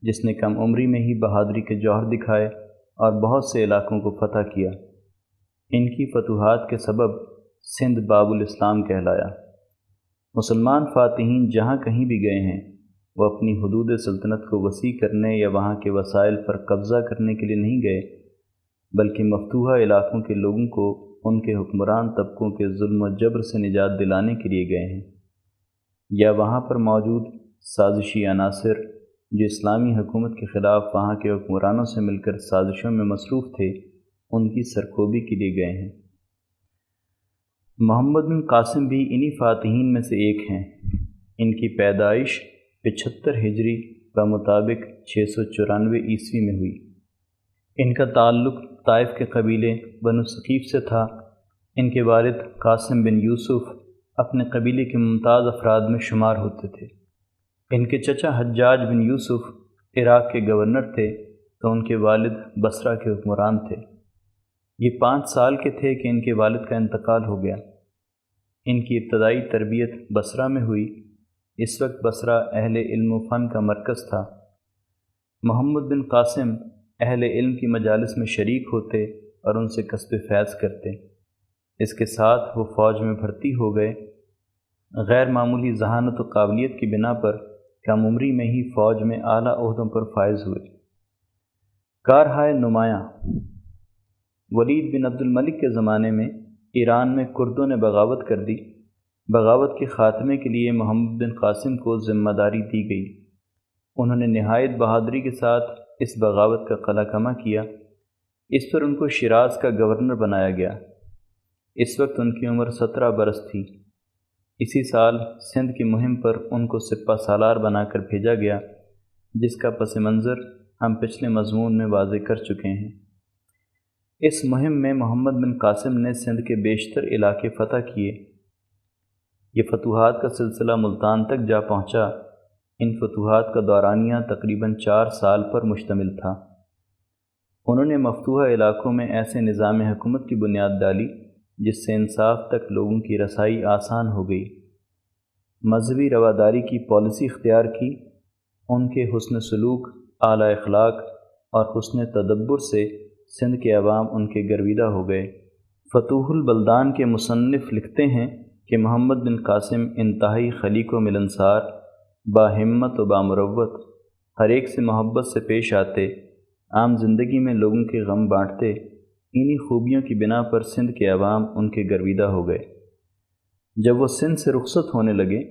جس نے کم عمری میں ہی بہادری کے جوہر دکھائے اور بہت سے علاقوں کو فتح کیا۔ ان کی فتوحات کے سبب سندھ باب الاسلام کہلایا۔ مسلمان فاتحین جہاں کہیں بھی گئے ہیں، وہ اپنی حدود سلطنت کو وسیع کرنے یا وہاں کے وسائل پر قبضہ کرنے کے لیے نہیں گئے، بلکہ مفتوحہ علاقوں کے لوگوں کو ان کے حکمران طبقوں کے ظلم و جبر سے نجات دلانے کے لیے گئے ہیں، یا وہاں پر موجود سازشی عناصر جو اسلامی حکومت کے خلاف وہاں کے حکمرانوں سے مل کر سازشوں میں مصروف تھے، ان کی سرکوبی کے لیے گئے ہیں۔ محمد بن قاسم بھی انہی فاتحین میں سے ایک ہیں۔ ان کی پیدائش 75 ہجری بمطابق 694 عیسوی میں ہوئی۔ ان کا تعلق طائف کے قبیلے بنو ثقیف سے تھا۔ ان کے والد قاسم بن یوسف اپنے قبیلے کے ممتاز افراد میں شمار ہوتے تھے۔ ان کے چچا حجاج بن یوسف عراق کے گورنر تھے، تو ان کے والد بصرہ کے حکمران تھے۔ یہ 5 سال کے تھے کہ ان کے والد کا انتقال ہو گیا۔ ان کی ابتدائی تربیت بصرہ میں ہوئی۔ اس وقت بصرہ اہل علم و فن کا مرکز تھا۔ محمد بن قاسم اہل علم کی مجالس میں شریک ہوتے اور ان سے کسب فیض کرتے۔ اس کے ساتھ وہ فوج میں بھرتی ہو گئے۔ غیر معمولی ذہانت و قابلیت کی بنا پر کم عمری میں ہی فوج میں اعلیٰ عہدوں پر فائز ہوئے۔ کارہائے نمایاں: ولید بن عبد الملک کے زمانے میں ایران میں کردوں نے بغاوت کر دی۔ بغاوت کے خاتمے کے لیے محمد بن قاسم کو ذمہ داری دی گئی۔ انہوں نے نہایت بہادری کے ساتھ اس بغاوت کا قلع کما کیا۔ اس پر ان کو شیراز کا گورنر بنایا گیا۔ اس وقت ان کی عمر 17 برس تھی۔ اسی سال سندھ کی مہم پر ان کو سپہ سالار بنا کر بھیجا گیا، جس کا پس منظر ہم پچھلے مضمون میں واضح کر چکے ہیں۔ اس مہم میں محمد بن قاسم نے سندھ کے بیشتر علاقے فتح کیے۔ یہ فتوحات کا سلسلہ ملتان تک جا پہنچا۔ ان فتوحات کا دورانیہ تقریباً 4 سال پر مشتمل تھا۔ انہوں نے مفتوحہ علاقوں میں ایسے نظام حکومت کی بنیاد ڈالی جس سے انصاف تک لوگوں کی رسائی آسان ہو گئی۔ مذہبی رواداری کی پالیسی اختیار کی۔ ان کے حسن سلوک، اعلیٰ اخلاق اور حسن تدبر سے سندھ کے عوام ان کے گرویدہ ہو گئے۔ فتوح البلدان کے مصنف لکھتے ہیں کہ محمد بن قاسم انتہائی خلیق و ملنسار، باہمت و بامروت، ہر ایک سے محبت سے پیش آتے، عام زندگی میں لوگوں کے غم بانٹتے۔ انہی خوبیوں کی بنا پر سندھ کے عوام ان کے گرویدہ ہو گئے۔ جب وہ سندھ سے رخصت ہونے لگے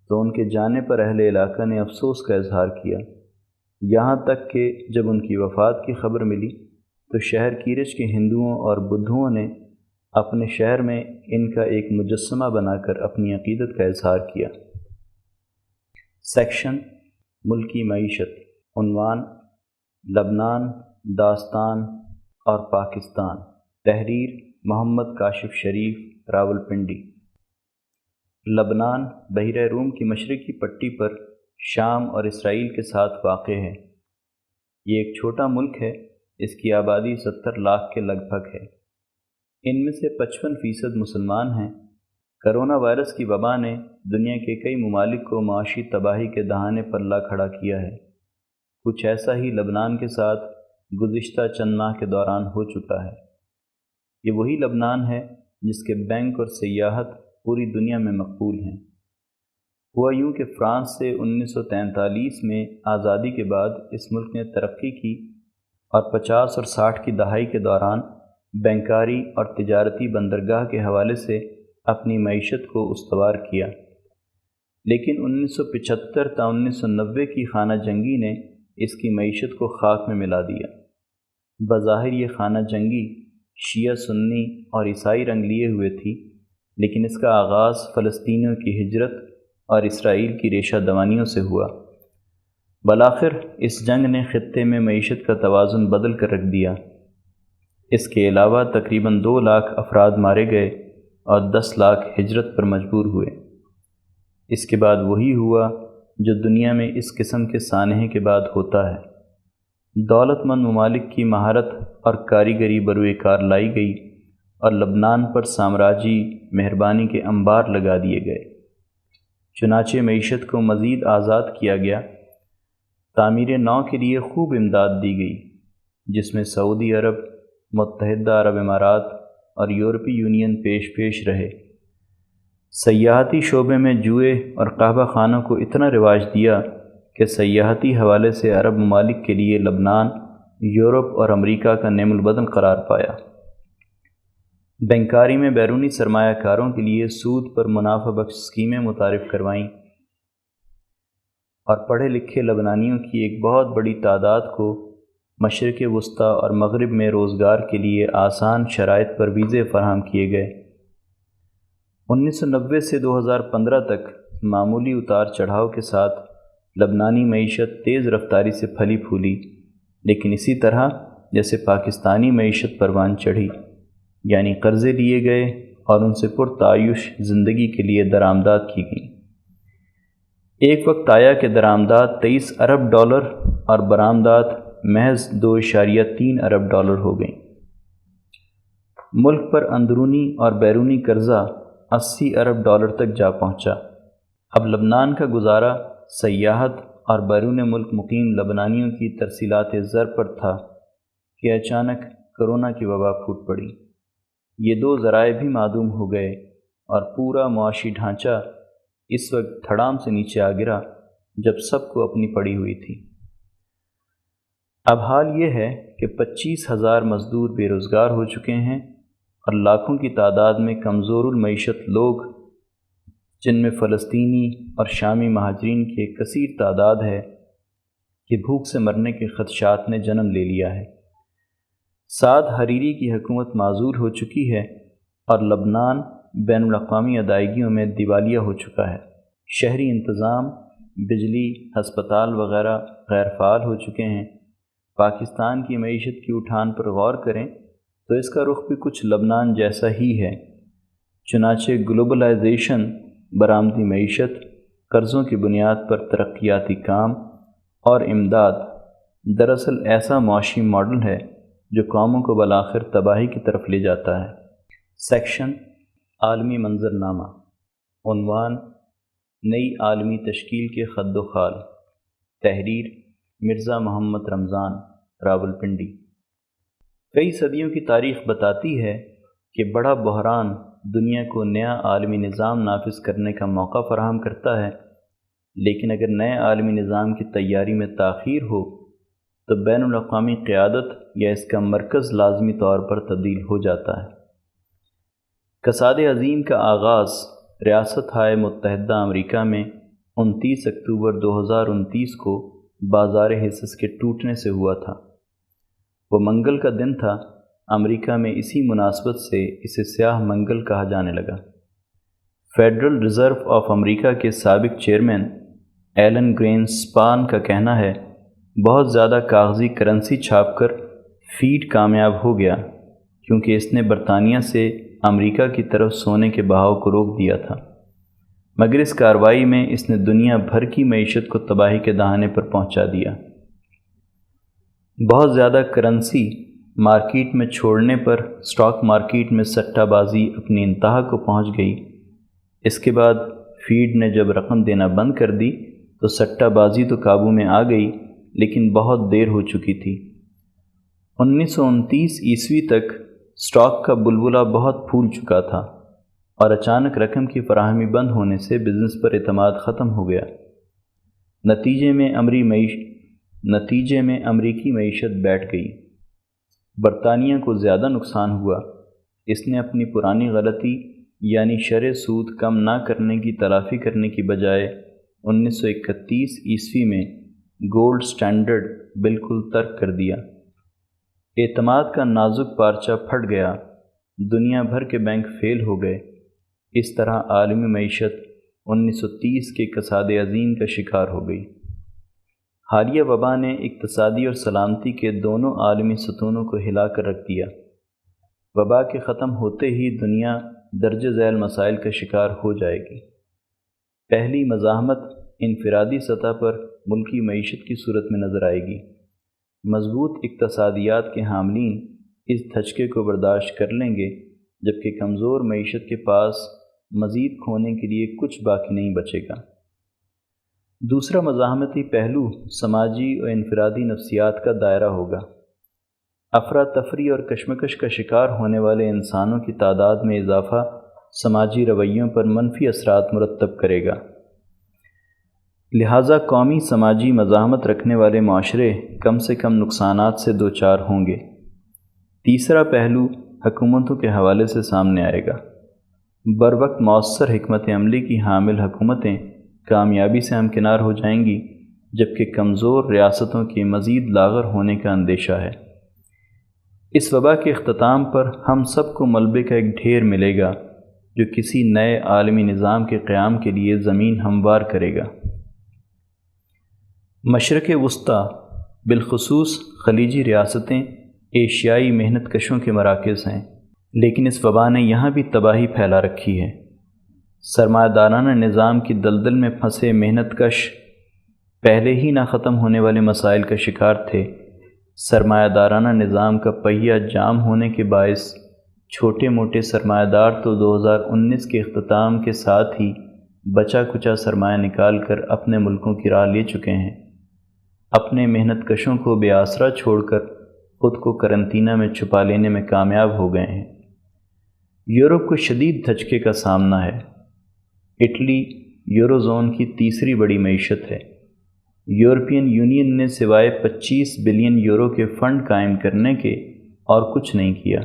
تو ان کے جانے پر اہل علاقہ نے افسوس کا اظہار کیا، یہاں تک کہ جب ان کی وفات کی خبر ملی تو شہر کیرج کے ہندوؤں اور بدھوؤں نے اپنے شہر میں ان کا ایک مجسمہ بنا کر اپنی عقیدت کا اظہار کیا۔ سیکشن ملکی معیشت۔ عنوان: لبنان، داستان اور پاکستان۔ تحریر: محمد کاشف شریف، راولپنڈی۔ لبنان بحیرہ روم کی مشرقی پٹی پر شام اور اسرائیل کے ساتھ واقع ہے۔ یہ ایک چھوٹا ملک ہے۔ اس کی آبادی 70 لاکھ کے لگ بھگ ہے۔ ان میں سے 55% مسلمان ہیں۔ کرونا وائرس کی وبا نے دنیا کے کئی ممالک کو معاشی تباہی کے دہانے پر لا کھڑا کیا ہے۔ کچھ ایسا ہی لبنان کے ساتھ گزشتہ چند ماہ کے دوران ہو چکا ہے۔ یہ وہی لبنان ہے جس کے بینک اور سیاحت پوری دنیا میں مقبول ہیں۔ ہوا یوں کہ فرانس سے 1943 میں آزادی کے بعد اس ملک نے ترقی کی اور 50 اور 60 کی دہائی کے دوران بینکاری اور تجارتی بندرگاہ کے حوالے سے اپنی معیشت کو استوار کیا۔ لیکن 1975 تا 1990 کی خانہ جنگی نے اس کی معیشت کو خاک میں ملا دیا۔ بظاہر یہ خانہ جنگی شیعہ، سنی اور عیسائی رنگ لیے ہوئے تھی، لیکن اس کا آغاز فلسطینیوں کی ہجرت اور اسرائیل کی ریشہ دوانیوں سے ہوا۔ بالآخر اس جنگ نے خطے میں معیشت کا توازن بدل کر رکھ دیا۔ اس کے علاوہ تقریباً 2 لاکھ افراد مارے گئے اور 10 لاکھ ہجرت پر مجبور ہوئے۔ اس کے بعد وہی ہوا جو دنیا میں اس قسم کے سانحے کے بعد ہوتا ہے۔ دولت مند ممالک کی مہارت اور کاریگری بروئے کار لائی گئی اور لبنان پر سامراجی مہربانی کے انبار لگا دیے گئے۔ چنانچہ معیشت کو مزید آزاد کیا گیا۔ تعمیر نو کے لیے خوب امداد دی گئی، جس میں سعودی عرب، متحدہ عرب امارات اور یورپی یونین پیش رہے۔ سیاحتی شعبے میں جوئے اور قہوہ خانوں کو اتنا رواج دیا کہ سیاحتی حوالے سے عرب ممالک کے لیے لبنان یورپ اور امریکہ کا نعم البدن قرار پایا۔ بینکاری میں بیرونی سرمایہ کاروں کے لیے سود پر منافع بخش اسکیمیں متعارف کروائیں اور پڑھے لکھے لبنانیوں کی ایک بہت بڑی تعداد کو مشرق وسطیٰ اور مغرب میں روزگار کے لیے آسان شرائط پر ویزے فراہم کیے گئے۔ 1990 سے 2015 تک معمولی اتار چڑھاؤ کے ساتھ لبنانی معیشت تیز رفتاری سے پھلی پھولی، لیکن اسی طرح جیسے پاکستانی معیشت پروان چڑھی، یعنی قرضے لیے گئے اور ان سے پرتعیش زندگی کے لیے درآمدات کی گئیں۔ ایک وقت آیا کہ درآمدات 23 ارب ڈالر اور برآمدات محض 2.3 ارب ڈالر ہو گئیں۔ ملک پر اندرونی اور بیرونی قرضہ 80 ارب ڈالر تک جا پہنچا۔ اب لبنان کا گزارا سیاحت اور بیرون ملک مقیم لبنانیوں کی ترسیلات زر پر تھا کہ اچانک کرونا کی وبا پھوٹ پڑی۔ یہ دو ذرائع بھی معدوم ہو گئے اور پورا معاشی ڈھانچہ اس وقت دھڑام سے نیچے آ گرا جب سب کو اپنی پڑی ہوئی تھی۔ اب حال یہ ہے کہ 25,000 مزدور بے روزگار ہو چکے ہیں اور لاکھوں کی تعداد میں کمزور المعیشت لوگ، جن میں فلسطینی اور شامی مہاجرین کی ایک کثیر تعداد ہے، کہ بھوک سے مرنے کے خدشات نے جنم لے لیا ہے۔ سعد حریری کی حکومت معزول ہو چکی ہے اور لبنان بین الاقوامی ادائیگیوں میں دیوالیہ ہو چکا ہے۔ شہری انتظام، بجلی، ہسپتال وغیرہ غیر فعال ہو چکے ہیں۔ پاکستان کی معیشت کی اٹھان پر غور کریں تو اس کا رخ بھی کچھ لبنان جیسا ہی ہے۔ چنانچہ گلوبلائزیشن، برآمدی معیشت، قرضوں کی بنیاد پر ترقیاتی کام اور امداد دراصل ایسا معاشی ماڈل ہے جو قوموں کو بالآخر تباہی کی طرف لے جاتا ہے۔ سیکشن عالمی منظرنامہ، عنوان نئی عالمی تشکیل کے خد و خال، تحریر مرزا محمد رمضان، راولپنڈی۔ کئی صدیوں کی تاریخ بتاتی ہے کہ بڑا بحران دنیا کو نیا عالمی نظام نافذ کرنے کا موقع فراہم کرتا ہے، لیکن اگر نئے عالمی نظام کی تیاری میں تاخیر ہو تو بین الاقوامی قیادت یا اس کا مرکز لازمی طور پر تبدیل ہو جاتا ہے۔ کساد عظیم کا آغاز ریاست متحدہ امریکہ میں 29 اکتوبر 2029 کو بازار حصص کے ٹوٹنے سے ہوا تھا۔ وہ منگل کا دن تھا۔ امریکہ میں اسی مناسبت سے اسے سیاہ منگل کہا جانے لگا۔ فیڈرل ریزرو آف امریکہ کے سابق چیئرمین ایلن گرینسپان کا کہنا ہے، بہت زیادہ کاغذی کرنسی چھاپ کر فیڈ کامیاب ہو گیا کیونکہ اس نے برطانیہ سے امریکہ کی طرف سونے کے بہاؤ کو روک دیا تھا، مگر اس کارروائی میں اس نے دنیا بھر کی معیشت کو تباہی کے دہانے پر پہنچا دیا۔ بہت زیادہ کرنسی مارکیٹ میں چھوڑنے پر اسٹاک مارکیٹ میں سٹہ بازی اپنی انتہا کو پہنچ گئی۔ اس کے بعد فیڈ نے جب رقم دینا بند کر دی تو سٹہ بازی تو قابو میں آ گئی، لیکن بہت دیر ہو چکی تھی۔ 1929 عیسوی تک اسٹاک کا بلبلہ بہت پھول چکا تھا اور اچانک رقم کی فراہمی بند ہونے سے بزنس پر اعتماد ختم ہو گیا۔ نتیجے میں امریکی معیشت بیٹھ گئی۔ برطانیہ کو زیادہ نقصان ہوا۔ اس نے اپنی پرانی غلطی یعنی شرح سود کم نہ کرنے کی تلافی کرنے کی بجائے 1931 عیسوی میں گولڈ سٹینڈرڈ بالکل ترک کر دیا۔ اعتماد کا نازک پارچہ پھٹ گیا، دنیا بھر کے بینک فیل ہو گئے۔ اس طرح عالمی معیشت 1930 کے کساد عظیم کا شکار ہو گئی۔ حالیہ وبا نے اقتصادی اور سلامتی کے دونوں عالمی ستونوں کو ہلا کر رکھ دیا۔ وبا کے ختم ہوتے ہی دنیا درج ذیل مسائل کا شکار ہو جائے گی۔ پہلی مزاحمت انفرادی سطح پر ملکی معیشت کی صورت میں نظر آئے گی۔ مضبوط اقتصادیات کے حاملین اس دھچکے کو برداشت کر لیں گے، جبکہ کمزور معیشت کے پاس مزید کھونے کے لیے کچھ باقی نہیں بچے گا۔ دوسرا مزاحمتی پہلو سماجی اور انفرادی نفسیات کا دائرہ ہوگا۔ افراتفری اور کشمکش کا شکار ہونے والے انسانوں کی تعداد میں اضافہ سماجی رویوں پر منفی اثرات مرتب کرے گا۔ لہٰذا قومی سماجی مزاحمت رکھنے والے معاشرے کم سے کم نقصانات سے دوچار ہوں گے۔ تیسرا پہلو حکومتوں کے حوالے سے سامنے آئے گا۔ بروقت مؤثر حکمت عملی کی حامل حکومتیں کامیابی سے ہمکنار ہو جائیں گی، جبکہ کمزور ریاستوں کے مزید لاغر ہونے کا اندیشہ ہے۔ اس وبا کے اختتام پر ہم سب کو ملبے کا ایک ڈھیر ملے گا جو کسی نئے عالمی نظام کے قیام کے لیے زمین ہموار کرے گا۔ مشرق وسطیٰ بالخصوص خلیجی ریاستیں ایشیائی محنت کشوں کے مراکز ہیں، لیکن اس وبا نے یہاں بھی تباہی پھیلا رکھی ہے۔ سرمایہ دارانہ نظام کی دلدل میں پھنسے محنت کش پہلے ہی نہ ختم ہونے والے مسائل کا شکار تھے۔ سرمایہ دارانہ نظام کا پہیہ جام ہونے کے باعث چھوٹے موٹے سرمایہ دار تو 2019 کے اختتام کے ساتھ ہی بچا کچا سرمایہ نکال کر اپنے ملکوں کی راہ لے چکے ہیں۔ اپنے محنت کشوں کو بے آسرا چھوڑ کر خود کو قرنطینہ میں چھپا لینے میں کامیاب ہو گئے ہیں۔ یورپ کو شدید دھچکے کا سامنا ہے۔ اٹلی یورو زون کی تیسری بڑی معیشت ہے۔ یورپین یونین نے سوائے 25 بلین یورو کے فنڈ قائم کرنے کے اور کچھ نہیں کیا۔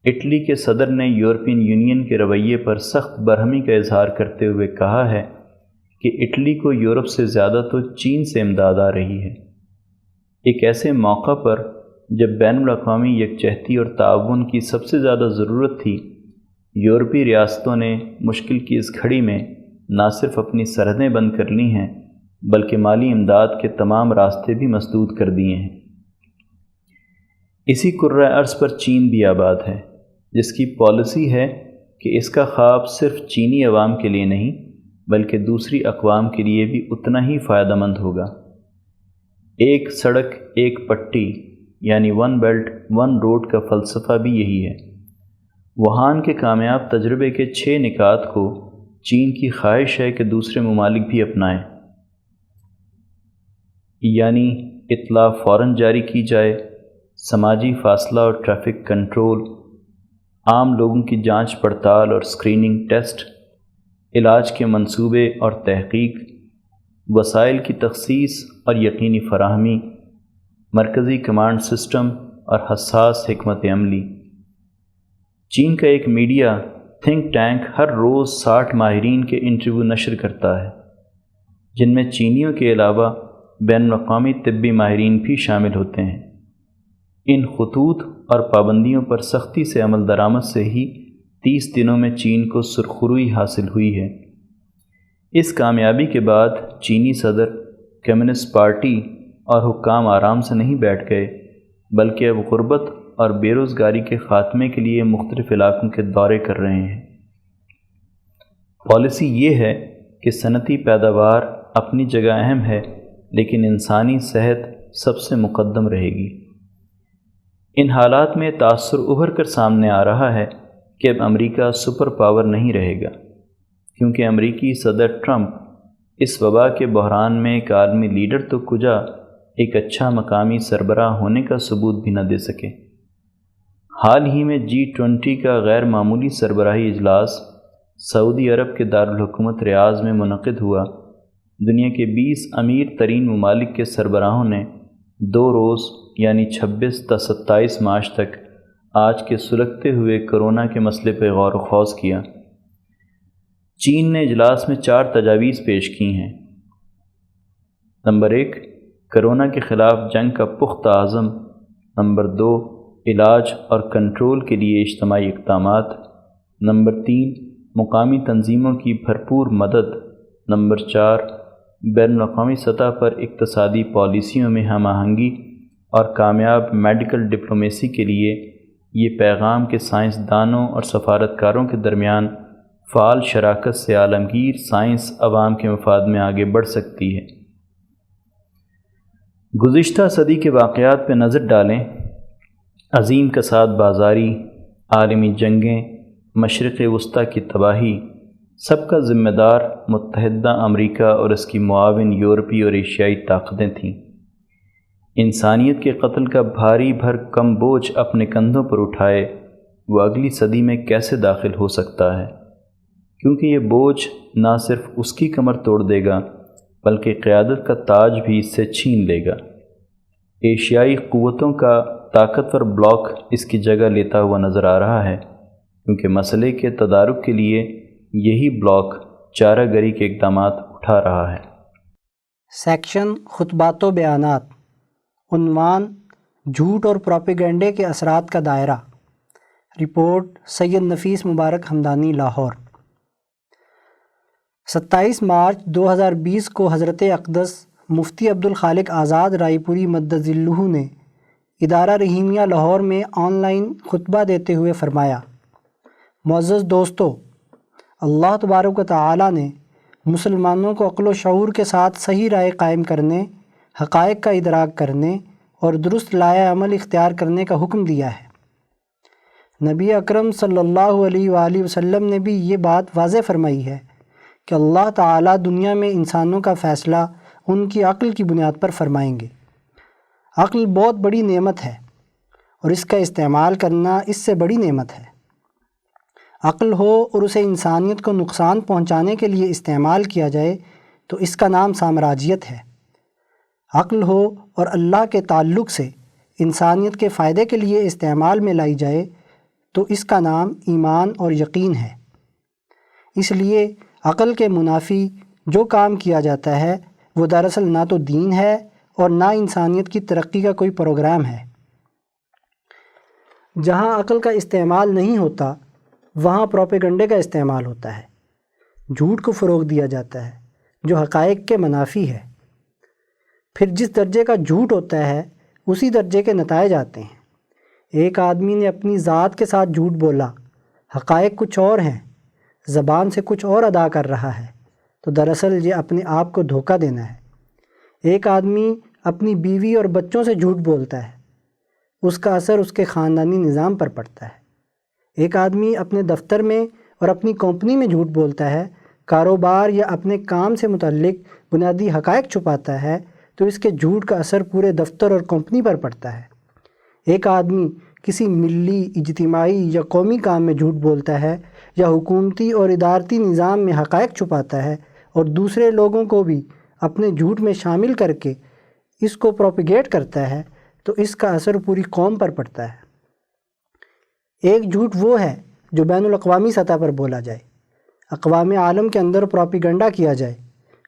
اٹلی کے صدر نے یورپین یونین کے رویے پر سخت برہمی کا اظہار کرتے ہوئے کہا ہے کہ اٹلی کو یورپ سے زیادہ تو چین سے امداد آ رہی ہے۔ ایک ایسے موقع پر جب بین الاقوامی یکجہتی اور تعاون کی سب سے زیادہ ضرورت تھی، یورپی ریاستوں نے مشکل کی اس گھڑی میں نہ صرف اپنی سرحدیں بند کر لی ہیں بلکہ مالی امداد کے تمام راستے بھی مسدود کر دیے ہیں۔ اسی کرۂ ارض پر چین بھی آباد ہے، جس کی پالیسی ہے کہ اس کا خواب صرف چینی عوام کے لیے نہیں بلکہ دوسری اقوام کے لیے بھی اتنا ہی فائدہ مند ہوگا۔ ایک سڑک ایک پٹی یعنی ون بیلٹ ون روڈ کا فلسفہ بھی یہی ہے۔ ووہان کے کامیاب تجربے کے 6 نکات کو چین کی خواہش ہے کہ دوسرے ممالک بھی اپنائیں، یعنی اطلاع فوراً جاری کی جائے، سماجی فاصلہ اور ٹریفک کنٹرول، عام لوگوں کی جانچ پڑتال اور اسکریننگ ٹیسٹ، علاج کے منصوبے اور تحقیق، وسائل کی تخصیص اور یقینی فراہمی، مرکزی کمانڈ سسٹم اور حساس حکمت عملی۔ چین کا ایک میڈیا تھنک ٹینک ہر روز 60 ماہرین کے انٹرویو نشر کرتا ہے، جن میں چینیوں کے علاوہ بین الاقوامی طبی ماہرین بھی شامل ہوتے ہیں۔ ان خطوط اور پابندیوں پر سختی سے عمل درآمد سے ہی 30 دنوں میں چین کو سرخروئی حاصل ہوئی ہے۔ اس کامیابی کے بعد چینی صدر، کمیونسٹ پارٹی اور حکام آرام سے نہیں بیٹھ گئے، بلکہ اب غربت اور بے روزگاری کے خاتمے کے لیے مختلف علاقوں کے دورے کر رہے ہیں۔ پالیسی یہ ہے کہ صنعتی پیداوار اپنی جگہ اہم ہے، لیکن انسانی صحت سب سے مقدم رہے گی۔ ان حالات میں تاثر ابھر کر سامنے آ رہا ہے کہ اب امریکہ سپر پاور نہیں رہے گا، کیونکہ امریکی صدر ٹرمپ اس وبا کے بحران میں ایک عالمی لیڈر تو کجا ایک اچھا مقامی سربراہ ہونے کا ثبوت بھی نہ دے سکے۔ حال ہی میں G20 کا غیر معمولی سربراہی اجلاس سعودی عرب کے دارالحکومت ریاض میں منعقد ہوا۔ دنیا کے 20 امیر ترین ممالک کے سربراہوں نے 2 روز یعنی 26 تا 27 مارچ تک آج کے سلگتے ہوئے کرونا کے مسئلے پہ غور و خوض کیا۔ چین نے اجلاس میں 4 تجاویز پیش کی ہیں۔ نمبر 1، کرونا کے خلاف جنگ کا پختہ عزم۔ نمبر 2، علاج اور کنٹرول کے لیے اجتماعی اقدامات۔ نمبر 3، مقامی تنظیموں کی بھرپور مدد۔ نمبر 4، بین الاقوامی سطح پر اقتصادی پالیسیوں میں ہم آہنگی اور کامیاب میڈیکل ڈپلومیسی کے لیے یہ پیغام کے سائنسدانوں اور سفارتکاروں کے درمیان فعال شراکت سے عالمگیر سائنس عوام کے مفاد میں آگے بڑھ سکتی ہے۔ گزشتہ صدی کے واقعات پہ نظر ڈالیں۔ عظیم کساد بازاری، عالمی جنگیں، مشرق وسطیٰ کی تباہی، سب کا ذمہ دار متحدہ امریکہ اور اس کی معاون یورپی اور ایشیائی طاقتیں تھیں۔ انسانیت کے قتل کا بھاری بھرکم بوجھ اپنے کندھوں پر اٹھائے وہ اگلی صدی میں کیسے داخل ہو سکتا ہے، کیونکہ یہ بوجھ نہ صرف اس کی کمر توڑ دے گا بلکہ قیادت کا تاج بھی اس سے چھین لے گا۔ ایشیائی قوتوں کا طاقتور بلاک اس کی جگہ لیتا ہوا نظر آ رہا ہے، کیونکہ مسئلے کے تدارک کے لیے یہی بلاک چارہ گری کے اقدامات اٹھا رہا ہے۔ سیکشن خطبات و بیانات، عنوان جھوٹ اور پروپیگنڈے کے اثرات کا دائرہ، رپورٹ سید نفیس مبارک ہمدانی، لاہور۔ 27 مارچ 2020 کو حضرت اقدس مفتی عبدالخالق آزاد رائے پوری مدد ذلہ نے ادارہ رحیمیہ لاہور میں آن لائن خطبہ دیتے ہوئے فرمایا، معزز دوستو، اللہ تبارک و تعالی نے مسلمانوں کو عقل و شعور کے ساتھ صحیح رائے قائم کرنے، حقائق کا ادراک کرنے اور درست لائحہ عمل اختیار کرنے کا حکم دیا ہے۔ نبی اکرم صلی اللہ علیہ وآلہ وسلم نے بھی یہ بات واضح فرمائی ہے کہ اللہ تعالیٰ دنیا میں انسانوں کا فیصلہ ان کی عقل کی بنیاد پر فرمائیں گے۔ عقل بہت بڑی نعمت ہے اور اس کا استعمال کرنا اس سے بڑی نعمت ہے۔ عقل ہو اور اسے انسانیت کو نقصان پہنچانے کے لیے استعمال کیا جائے تو اس کا نام سامراجیت ہے۔ عقل ہو اور اللہ کے تعلق سے انسانیت کے فائدے کے لیے استعمال میں لائی جائے تو اس کا نام ایمان اور یقین ہے۔ اس لیے عقل کے منافی جو کام کیا جاتا ہے وہ دراصل نہ تو دین ہے اور نہ انسانیت کی ترقی کا کوئی پروگرام ہے۔ جہاں عقل کا استعمال نہیں ہوتا وہاں پروپیگنڈے کا استعمال ہوتا ہے، جھوٹ کو فروغ دیا جاتا ہے جو حقائق کے منافی ہے۔ پھر جس درجے کا جھوٹ ہوتا ہے اسی درجے کے نتائج آتے ہیں۔ ایک آدمی نے اپنی ذات کے ساتھ جھوٹ بولا، حقائق کچھ اور ہیں، زبان سے کچھ اور ادا کر رہا ہے، تو دراصل یہ اپنے آپ کو دھوکہ دینا ہے۔ ایک آدمی اپنی بیوی اور بچوں سے جھوٹ بولتا ہے، اس کا اثر اس کے خاندانی نظام پر پڑتا ہے۔ ایک آدمی اپنے دفتر میں اور اپنی کمپنی میں جھوٹ بولتا ہے، کاروبار یا اپنے کام سے متعلق بنیادی حقائق چھپاتا ہے تو اس کے جھوٹ کا اثر پورے دفتر اور کمپنی پر پڑتا ہے۔ ایک آدمی کسی ملی، اجتماعی یا قومی کام میں جھوٹ بولتا ہے یا حکومتی اور ادارتی نظام میں حقائق چھپاتا ہے اور دوسرے لوگوں کو بھی اپنے جھوٹ میں شامل کر کے اس کو پروپیگیٹ کرتا ہے تو اس کا اثر پوری قوم پر پڑتا ہے۔ ایک جھوٹ وہ ہے جو بین الاقوامی سطح پر بولا جائے، اقوام عالم کے اندر پروپیگنڈا کیا جائے۔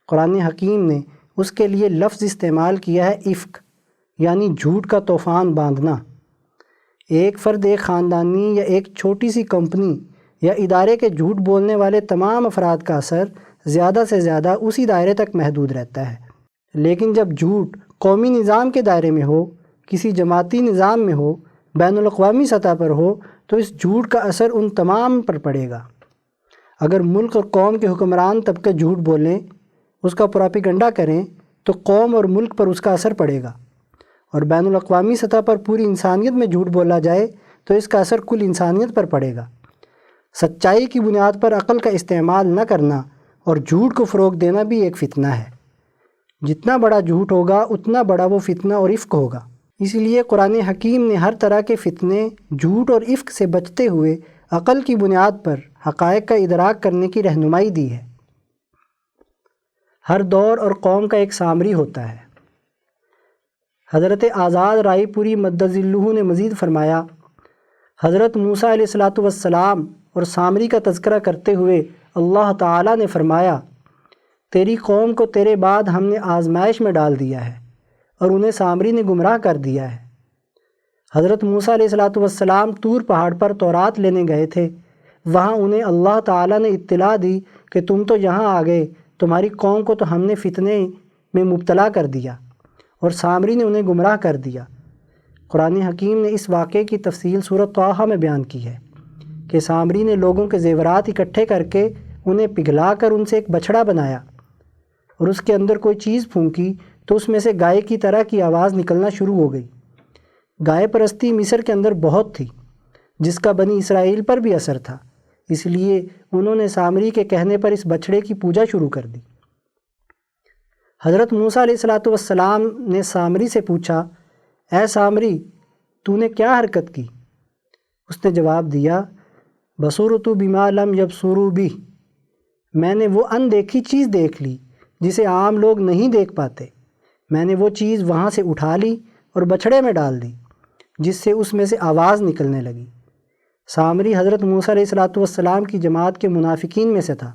قرآن حکیم نے اس کے لیے لفظ استعمال کیا ہے افک، یعنی جھوٹ کا طوفان باندھنا۔ ایک فرد، ایک خاندانی یا ایک چھوٹی سی کمپنی یا ادارے کے جھوٹ بولنے والے تمام افراد کا اثر زیادہ سے زیادہ اسی دائرے تک محدود رہتا ہے۔ لیکن جب جھوٹ قومی نظام کے دائرے میں ہو، کسی جماعتی نظام میں ہو، بین الاقوامی سطح پر ہو تو اس جھوٹ کا اثر ان تمام پر پڑے گا۔ اگر ملک اور قوم کے حکمران طبقے جھوٹ بولیں، اس کا پروپیگنڈا کریں تو قوم اور ملک پر اس کا اثر پڑے گا، اور بین الاقوامی سطح پر پوری انسانیت میں جھوٹ بولا جائے تو اس کا اثر کل انسانیت پر پڑے گا۔ سچائی کی بنیاد پر عقل کا استعمال نہ کرنا اور جھوٹ کو فروغ دینا بھی ایک فتنہ ہے۔ جتنا بڑا جھوٹ ہوگا اتنا بڑا وہ فتنہ اور افک ہوگا۔ اس لیے قرآن حکیم نے ہر طرح کے فتنے، جھوٹ اور افک سے بچتے ہوئے عقل کی بنیاد پر حقائق کا ادراک کرنے کی رہنمائی دی ہے۔ ہر دور اور قوم کا ایک سامری ہوتا ہے۔ حضرت آزاد رائے پوری مدد ذلہ نے مزید فرمایا، حضرت موسیٰ علیہ السلام اور سامری کا تذکرہ کرتے ہوئے اللہ تعالیٰ نے فرمایا، تیری قوم کو تیرے بعد ہم نے آزمائش میں ڈال دیا ہے اور انہیں سامری نے گمراہ کر دیا ہے۔ حضرت موسیٰ علیہ السلام طور پہاڑ پر تورات لینے گئے تھے، وہاں انہیں اللہ تعالیٰ نے اطلاع دی کہ تم تو یہاں آ گئے، تمہاری قوم کو تو ہم نے فتنے میں مبتلا کر دیا، اور سامری نے انہیں گمراہ کر دیا۔ قرآن حکیم نے اس واقعے کی تفصیل سورۃ طٰہٰ میں بیان کی ہے کہ سامری نے لوگوں کے زیورات اکٹھے کر کے انہیں پگھلا کر ان سے ایک بچھڑا بنایا اور اس کے اندر کوئی چیز پھونکی تو اس میں سے گائے کی طرح کی آواز نکلنا شروع ہو گئی۔ گائے پرستی مصر کے اندر بہت تھی، جس کا بنی اسرائیل پر بھی اثر تھا، اس لیے انہوں نے سامری کے کہنے پر اس بچھڑے کی پوجا شروع کر دی۔ حضرت موسیٰ علیہ السلام نے سامری سے پوچھا، اے سامری، تو نے کیا حرکت کی؟ اس نے جواب دیا، بصرت بما لم یبصروا بہ، میں نے وہ اندیکھی چیز دیکھ لی جسے عام لوگ نہیں دیکھ پاتے۔ میں نے وہ چیز وہاں سے اٹھا لی اور بچھڑے میں ڈال دی، جس سے اس میں سے آواز نکلنے لگی۔ سامری حضرت موسیٰ علیہ السلام کی جماعت کے منافقین میں سے تھا۔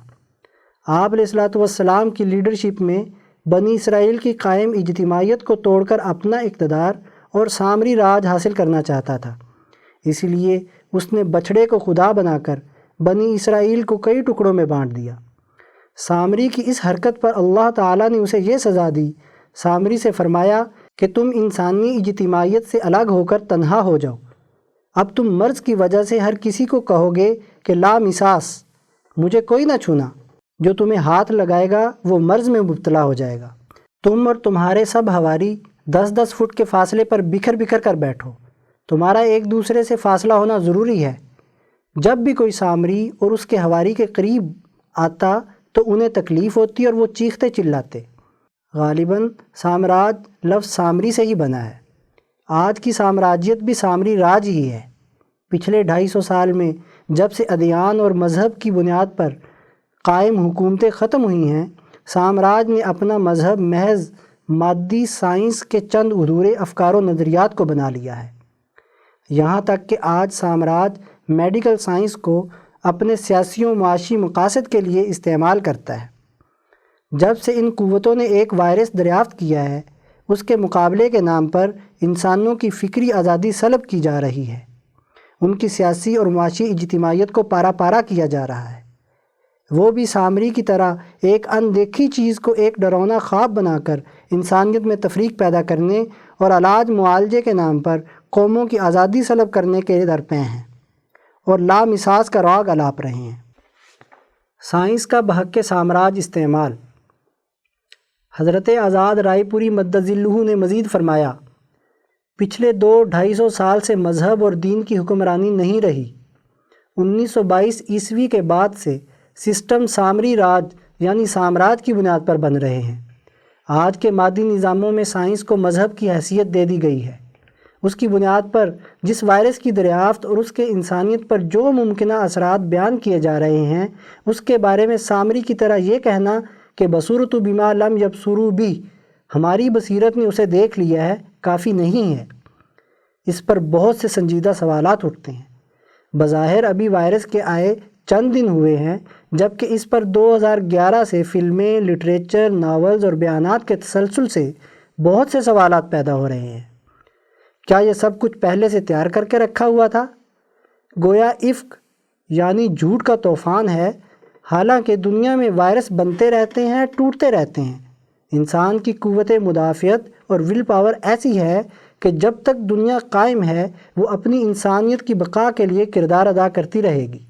آپ علیہ السلام کی لیڈرشپ میں بنی اسرائیل کی قائم اجتماعیت کو توڑ کر اپنا اقتدار اور سامری راج حاصل کرنا چاہتا تھا، اس لیے اس نے بچھڑے کو خدا بنا کر بنی اسرائیل کو کئی ٹکڑوں میں بانٹ دیا۔ سامری کی اس حرکت پر اللہ تعالیٰ نے اسے یہ سزا دی۔ سامری سے فرمایا کہ تم انسانی اجتماعیت سے الگ ہو کر تنہا ہو جاؤ۔ اب تم مرض کی وجہ سے ہر کسی کو کہو گے کہ لا مساس، مجھے کوئی نہ چھونا، جو تمہیں ہاتھ لگائے گا وہ مرض میں مبتلا ہو جائے گا۔ تم اور تمہارے سب حواری 10-10 فٹ کے فاصلے پر بکھر بکھر کر بیٹھو، تمہارا ایک دوسرے سے فاصلہ ہونا ضروری ہے۔ جب بھی کوئی سامری اور اس کے حواری کے قریب آتا تو انہیں تکلیف ہوتی اور وہ چیختے چلاتے۔ غالباً سامراج لفظ سامری سے ہی بنا ہے۔ آج کی سامراجیت بھی سامری راج ہی ہے۔ پچھلے 250 سال میں جب سے ادیان اور مذہب کی بنیاد پر قائم حکومتیں ختم ہوئی ہیں، سامراج نے اپنا مذہب محض مادی سائنس کے چند ادھورے افکار و نظریات کو بنا لیا ہے۔ یہاں تک کہ آج سامراج میڈیکل سائنس کو اپنے سیاسی و معاشی مقاصد کے لیے استعمال کرتا ہے۔ جب سے ان قوتوں نے ایک وائرس دریافت کیا ہے، اس کے مقابلے کے نام پر انسانوں کی فکری آزادی سلب کی جا رہی ہے، ان کی سیاسی اور معاشی اجتماعیت کو پارا پارا کیا جا رہا ہے۔ وہ بھی سامری کی طرح ایک اندیکھی چیز کو ایک ڈراؤنا خواب بنا کر انسانیت میں تفریق پیدا کرنے اور علاج معالجے کے نام پر قوموں کی آزادی سلب کرنے کے درپے ہیں اور لامساس کا راگ الاپ رہے ہیں۔ سائنس کا بحق سامراج استعمال۔ حضرت آزاد رائے پوری مدد ذلہ نے مزید فرمایا، پچھلے 200-250 سال سے مذہب اور دین کی حکمرانی نہیں رہی۔ 1922 عیسوی کے بعد سے سسٹم سامری راج یعنی سامراج کی بنیاد پر بن رہے ہیں۔ آج کے مادی نظاموں میں سائنس کو مذہب کی حیثیت دے دی گئی ہے۔ اس کی بنیاد پر جس وائرس کی دریافت اور اس کے انسانیت پر جو ممکنہ اثرات بیان کیے جا رہے ہیں، اس کے بارے میں سامری کی طرح یہ کہنا کہ بصرت بما لم یبصروا بہ، ہماری بصیرت نے اسے دیکھ لیا ہے، کافی نہیں ہے۔ اس پر بہت سے سنجیدہ سوالات اٹھتے ہیں۔ بظاہر ابھی وائرس کے آئے چند دن ہوئے ہیں، جبکہ اس پر 2011 سے فلمیں، لٹریچر، ناولز اور بیانات کے تسلسل سے بہت سے سوالات پیدا ہو رہے ہیں۔ کیا یہ سب کچھ پہلے سے تیار کر کے رکھا ہوا تھا؟ گویا افک یعنی جھوٹ کا طوفان ہے۔ حالانکہ دنیا میں وائرس بنتے رہتے ہیں، ٹوٹتے رہتے ہیں۔ انسان کی قوت مدافعت اور ول پاور ایسی ہے کہ جب تک دنیا قائم ہے وہ اپنی انسانیت کی بقا کے لیے کردار ادا کرتی رہے گی۔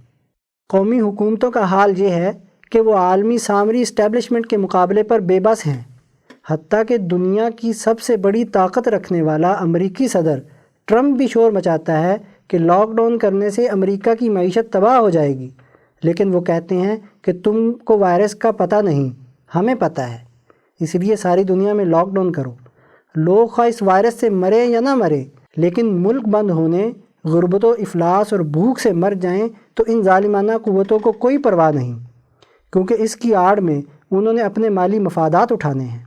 قومی حکومتوں کا حال یہ ہے کہ وہ عالمی سامری اسٹیبلشمنٹ کے مقابلے پر بے بس ہیں۔ حتیٰ کہ دنیا کی سب سے بڑی طاقت رکھنے والا امریکی صدر ٹرمپ بھی شور مچاتا ہے کہ لاک ڈاؤن کرنے سے امریکہ کی معیشت تباہ ہو جائے گی، لیکن وہ کہتے ہیں کہ تم کو وائرس کا پتہ نہیں، ہمیں پتہ ہے، اس لیے ساری دنیا میں لاک ڈاؤن کرو۔ لوگ خواہ اس وائرس سے مرے یا نہ مرے، لیکن ملک بند ہونے، غربت و افلاس اور بھوک سے مر جائیں تو ان ظالمانہ قوتوں کو کوئی پرواہ نہیں، کیونکہ اس کی آڑ میں انہوں نے اپنے مالی مفادات اٹھانے ہیں۔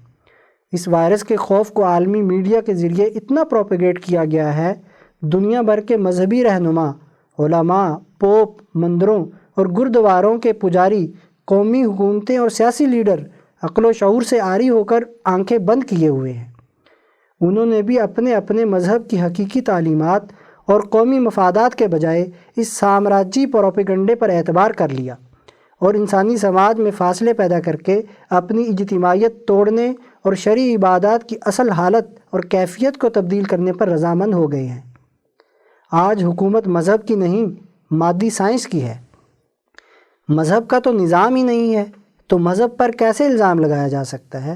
اس وائرس کے خوف کو عالمی میڈیا کے ذریعے اتنا پروپیگیٹ کیا گیا ہے، دنیا بھر کے مذہبی رہنما، علماء، پوپ، مندروں اور گردواروں کے پجاری، قومی حکومتیں اور سیاسی لیڈر عقل و شعور سے عاری ہو کر آنکھیں بند کیے ہوئے ہیں۔ انہوں نے بھی اپنے اپنے مذہب کی حقیقی تعلیمات اور قومی مفادات کے بجائے اس سامراجی پروپیگنڈے پر اعتبار کر لیا اور انسانی سماج میں فاصلے پیدا کر کے اپنی اجتماعیت توڑنے اور شرعی عبادات کی اصل حالت اور کیفیت کو تبدیل کرنے پر رضامند ہو گئے ہیں۔ آج حکومت مذہب کی نہیں، مادی سائنس کی ہے۔ مذہب کا تو نظام ہی نہیں ہے، تو مذہب پر کیسے الزام لگایا جا سکتا ہے؟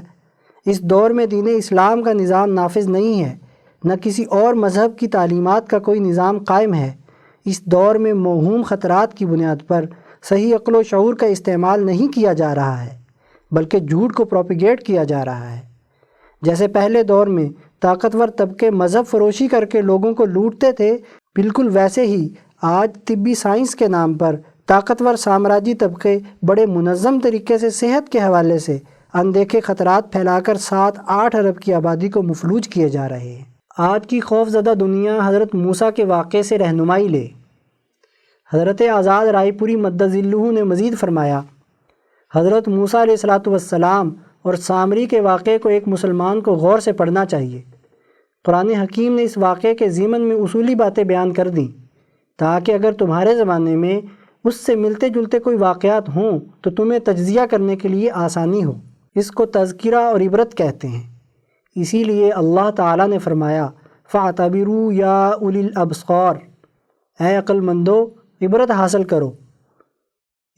اس دور میں دین اسلام کا نظام نافذ نہیں ہے، نہ کسی اور مذہب کی تعلیمات کا کوئی نظام قائم ہے۔ اس دور میں موہوم خطرات کی بنیاد پر صحیح عقل و شعور کا استعمال نہیں کیا جا رہا ہے، بلکہ جھوٹ کو پروپیگیٹ کیا جا رہا ہے۔ جیسے پہلے دور میں طاقتور طبقے مذہب فروشی کر کے لوگوں کو لوٹتے تھے، بالکل ویسے ہی آج طبی سائنس کے نام پر طاقتور سامراجی طبقے بڑے منظم طریقے سے صحت کے حوالے سے اندیکھے خطرات پھیلا کر 7-8 ارب کی آبادی کو مفلوج کیے جا رہے ہیں۔ آج کی خوف زدہ دنیا حضرت موسیٰ کے واقعے سے رہنمائی لے۔ حضرت آزاد رائے پوری مدد ذلہ نے مزید فرمایا، حضرت موسیٰ علیہ السلام اور سامری کے واقعے کو ایک مسلمان کو غور سے پڑھنا چاہیے۔ قرآن حکیم نے اس واقعے کے ضمن میں اصولی باتیں بیان کر دیں، تاکہ اگر تمہارے زمانے میں اس سے ملتے جلتے کوئی واقعات ہوں تو تمہیں تجزیہ کرنے کے لیے آسانی ہو۔ اس کو تذکرہ اور عبرت کہتے ہیں۔ اسی لیے اللہ تعالیٰ نے فرمایا، فَاعْتَبِرُوا يَا أُولِي الْأَبْصَارِ، اے عقل مندو عبرت حاصل کرو۔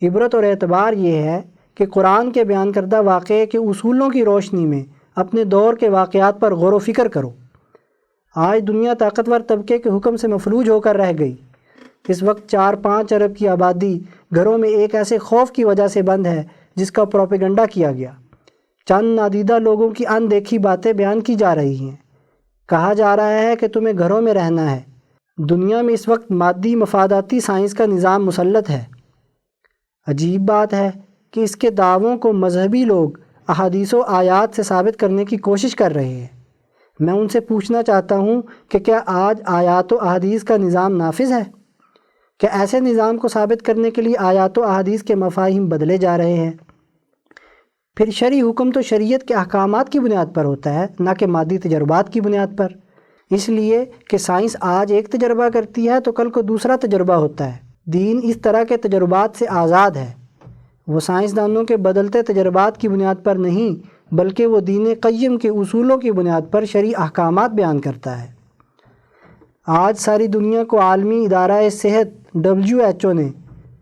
عبرت اور اعتبار یہ ہے کہ قرآن کے بیان کردہ واقعے کے اصولوں کی روشنی میں اپنے دور کے واقعات پر غور و فکر کرو۔ آج دنیا طاقتور طبقے کے حکم سے مفلوج ہو کر رہ گئی۔ اس وقت 4-5 ارب کی آبادی گھروں میں ایک ایسے خوف کی وجہ سے بند ہے جس کا پروپیگنڈا کیا گیا۔ چند نادیدہ لوگوں کی اندیکھی باتیں بیان کی جا رہی ہیں۔ کہا جا رہا ہے کہ تمہیں گھروں میں رہنا ہے۔ دنیا میں اس وقت مادی مفاداتی سائنس کا نظام مسلط ہے۔ عجیب بات ہے کہ اس کے دعووں کو مذہبی لوگ احادیث و آیات سے ثابت کرنے کی کوشش کر رہے ہیں۔ میں ان سے پوچھنا چاہتا ہوں کہ کیا آج آیات و احادیث کا نظام نافذ ہے؟ کیا ایسے نظام کو ثابت کرنے کے لیے آیات و احادیث کے مفاہیم بدلے جا رہے ہیں؟ پھر شرعی حکم تو شریعت کے احکامات کی بنیاد پر ہوتا ہے، نہ کہ مادی تجربات کی بنیاد پر۔ اس لیے کہ سائنس آج ایک تجربہ کرتی ہے تو کل کو دوسرا تجربہ ہوتا ہے۔ دین اس طرح کے تجربات سے آزاد ہے۔ وہ سائنسدانوں کے بدلتے تجربات کی بنیاد پر نہیں، بلکہ وہ دین قیم کے اصولوں کی بنیاد پر شرعی احکامات بیان کرتا ہے۔ آج ساری دنیا کو عالمی ادارہ صحت WHO نے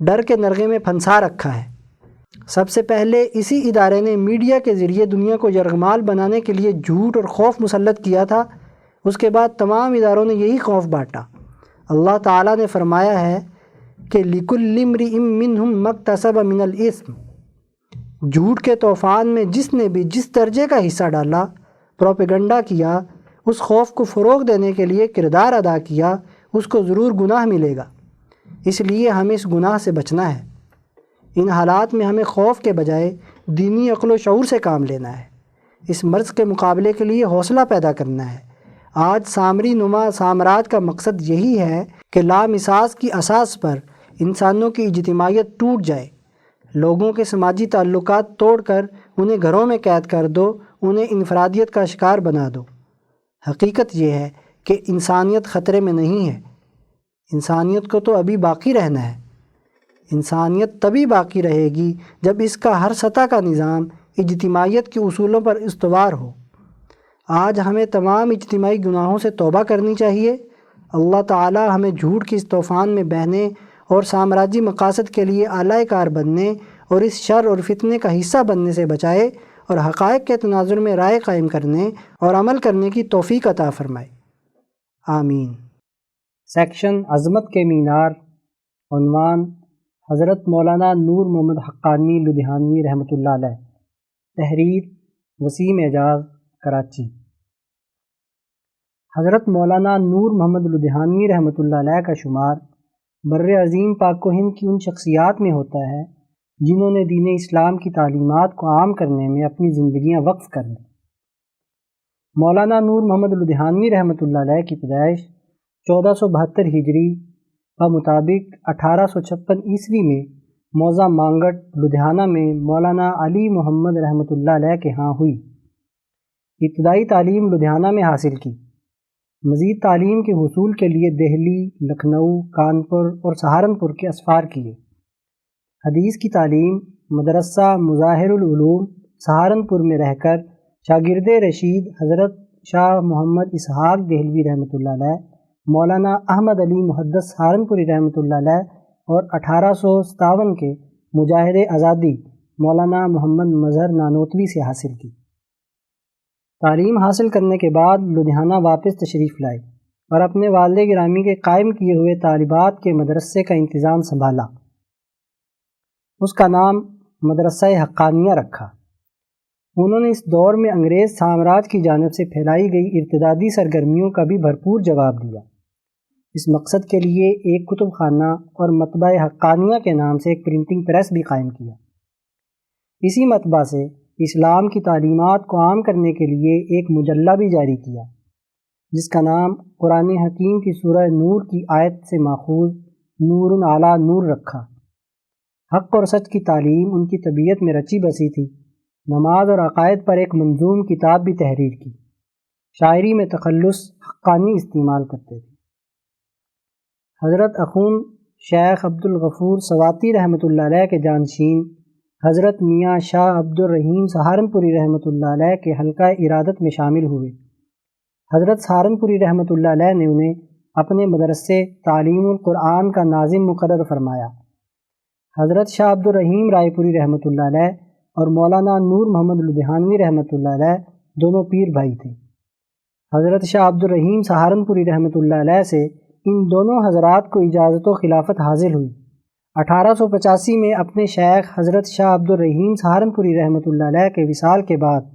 ڈر کے نرغے میں پھنسا رکھا ہے۔ سب سے پہلے اسی ادارے نے میڈیا کے ذریعے دنیا کو یرغمال بنانے کے لیے جھوٹ اور خوف مسلط کیا تھا۔ اس کے بعد تمام اداروں نے یہی خوف بانٹا۔ اللہ تعالیٰ نے فرمایا ہے کہ لِكُلِّ امْرِئٍ مِّنْهُمْ مَا اكْتَسَبَ مِنَ الْإِثْمِ، جھوٹ کے طوفان میں جس نے بھی جس درجے کا حصہ ڈالا، پروپیگنڈا کیا، اس خوف کو فروغ دینے کے لیے کردار ادا کیا، اس کو ضرور گناہ ملے گا۔ اس لیے ہمیں اس گناہ سے بچنا ہے۔ ان حالات میں ہمیں خوف کے بجائے دینی عقل و شعور سے کام لینا ہے۔ اس مرض کے مقابلے کے لیے حوصلہ پیدا کرنا ہے۔ آج سامری نما سامراج کا مقصد یہی ہے کہ لامساس کی اساس پر انسانوں کی اجتماعیت ٹوٹ جائے۔ لوگوں کے سماجی تعلقات توڑ کر انہیں گھروں میں قید کر دو، انہیں انفرادیت کا شکار بنا دو۔ حقیقت یہ ہے کہ انسانیت خطرے میں نہیں ہے۔ انسانیت کو تو ابھی باقی رہنا ہے۔ انسانیت تبھی باقی رہے گی جب اس کا ہر سطح کا نظام اجتماعیت کے اصولوں پر استوار ہو۔ آج ہمیں تمام اجتماعی گناہوں سے توبہ کرنی چاہیے۔ اللہ تعالی ہمیں جھوٹ کی اس طوفان میں بہنے اور سامراجی مقاصد کے لیے اعلی کار بننے اور اس شر اور فتنے کا حصہ بننے سے بچائے، اور حقائق کے تناظر میں رائے قائم کرنے اور عمل کرنے کی توفیق عطا فرمائے۔ آمین۔ سیکشن عظمت کے مینار، عنوان حضرت مولانا نور محمد حقانی لدھیانوی رحمۃ اللہ علیہ، تحریر وسیم اعجاز، کراچی۔ حضرت مولانا نور محمد لدھیانوی رحمۃ اللہ علیہ کا شمار بر عظیم پاک و ہند کی ان شخصیات میں ہوتا ہے جنہوں نے دین اسلام کی تعلیمات کو عام کرنے میں اپنی زندگیاں وقف کر دیں۔ مولانا نور محمد لدھیانوی رحمۃ اللہ علیہ کی پیدائش 1472 ہجری بمطابق 1856 عیسوی میں موضع مانگٹ لدھیانہ میں مولانا علی محمد رحمۃ اللہ علیہ کے ہاں ہوئی۔ ابتدائی تعلیم لدھیانہ میں حاصل کی۔ مزید تعلیم کے حصول کے لیے دہلی، لکھنؤ، کانپور اور سہارنپور کے اسفار کیے۔ حدیث کی تعلیم مدرسہ مظاہر العلوم سہارنپور میں رہ کر شاگرد رشید حضرت شاہ محمد اسحاق دہلوی رحمۃ اللہ علیہ، مولانا احمد علی محدث سہارنپوری رحمۃ اللہ علیہ اور 1857 کے مجاہد آزادی مولانا محمد مظہر نانوتوی سے حاصل کی۔ تعلیم حاصل کرنے کے بعد لدھیانہ واپس تشریف لائے اور اپنے والد گرامی کے قائم کیے ہوئے طالبات کے مدرسے کا انتظام سنبھالا۔ اس کا نام مدرسہ حقانیہ رکھا۔ انہوں نے اس دور میں انگریز سامراج کی جانب سے پھیلائی گئی ارتدادی سرگرمیوں کا بھی بھرپور جواب دیا۔ اس مقصد کے لیے ایک کتب خانہ اور مطبع حقانیہ کے نام سے ایک پرنٹنگ پریس بھی قائم کیا۔ اسی مطبع سے اسلام کی تعلیمات کو عام کرنے کے لیے ایک مجلہ بھی جاری کیا، جس کا نام قرآن حکیم کی سورہ نور کی آیت سے ماخوذ نور علی نور رکھا۔ حق اور سچ کی تعلیم ان کی طبیعت میں رچی بسی تھی۔ نماز اور عقائد پر ایک منظوم کتاب بھی تحریر کی۔ شاعری میں تخلص حقانی استعمال کرتے تھے۔ حضرت اخون شیخ عبد الغفور سواتی رحمۃ اللہ علیہ کے جانشین حضرت میاں شاہ عبد الرحیم سہارنپوری رحمۃ اللہ علیہ کے حلقہ ارادت میں شامل ہوئے۔ حضرت سہارنپوری رحمۃ اللہ علیہ نے انہیں اپنے مدرسے تعلیم القرآن کا ناظم مقرر فرمایا۔ حضرت شاہ عبد الرحیم رائے پوری رحمۃ اللہ علیہ اور مولانا نور محمد لدھیانوی رحمۃ اللہ علیہ دونوں پیر بھائی تھے۔ حضرت شاہ عبد الرحیم سہارنپوری رحمۃ اللہ علیہ سے ان دونوں حضرات کو اجازت و خلافت حاصل ہوئی۔ 1885 میں اپنے شیخ حضرت شاہ عبد الرحیم سہارنپوری رحمۃ اللہ علیہ کے وصال کے بعد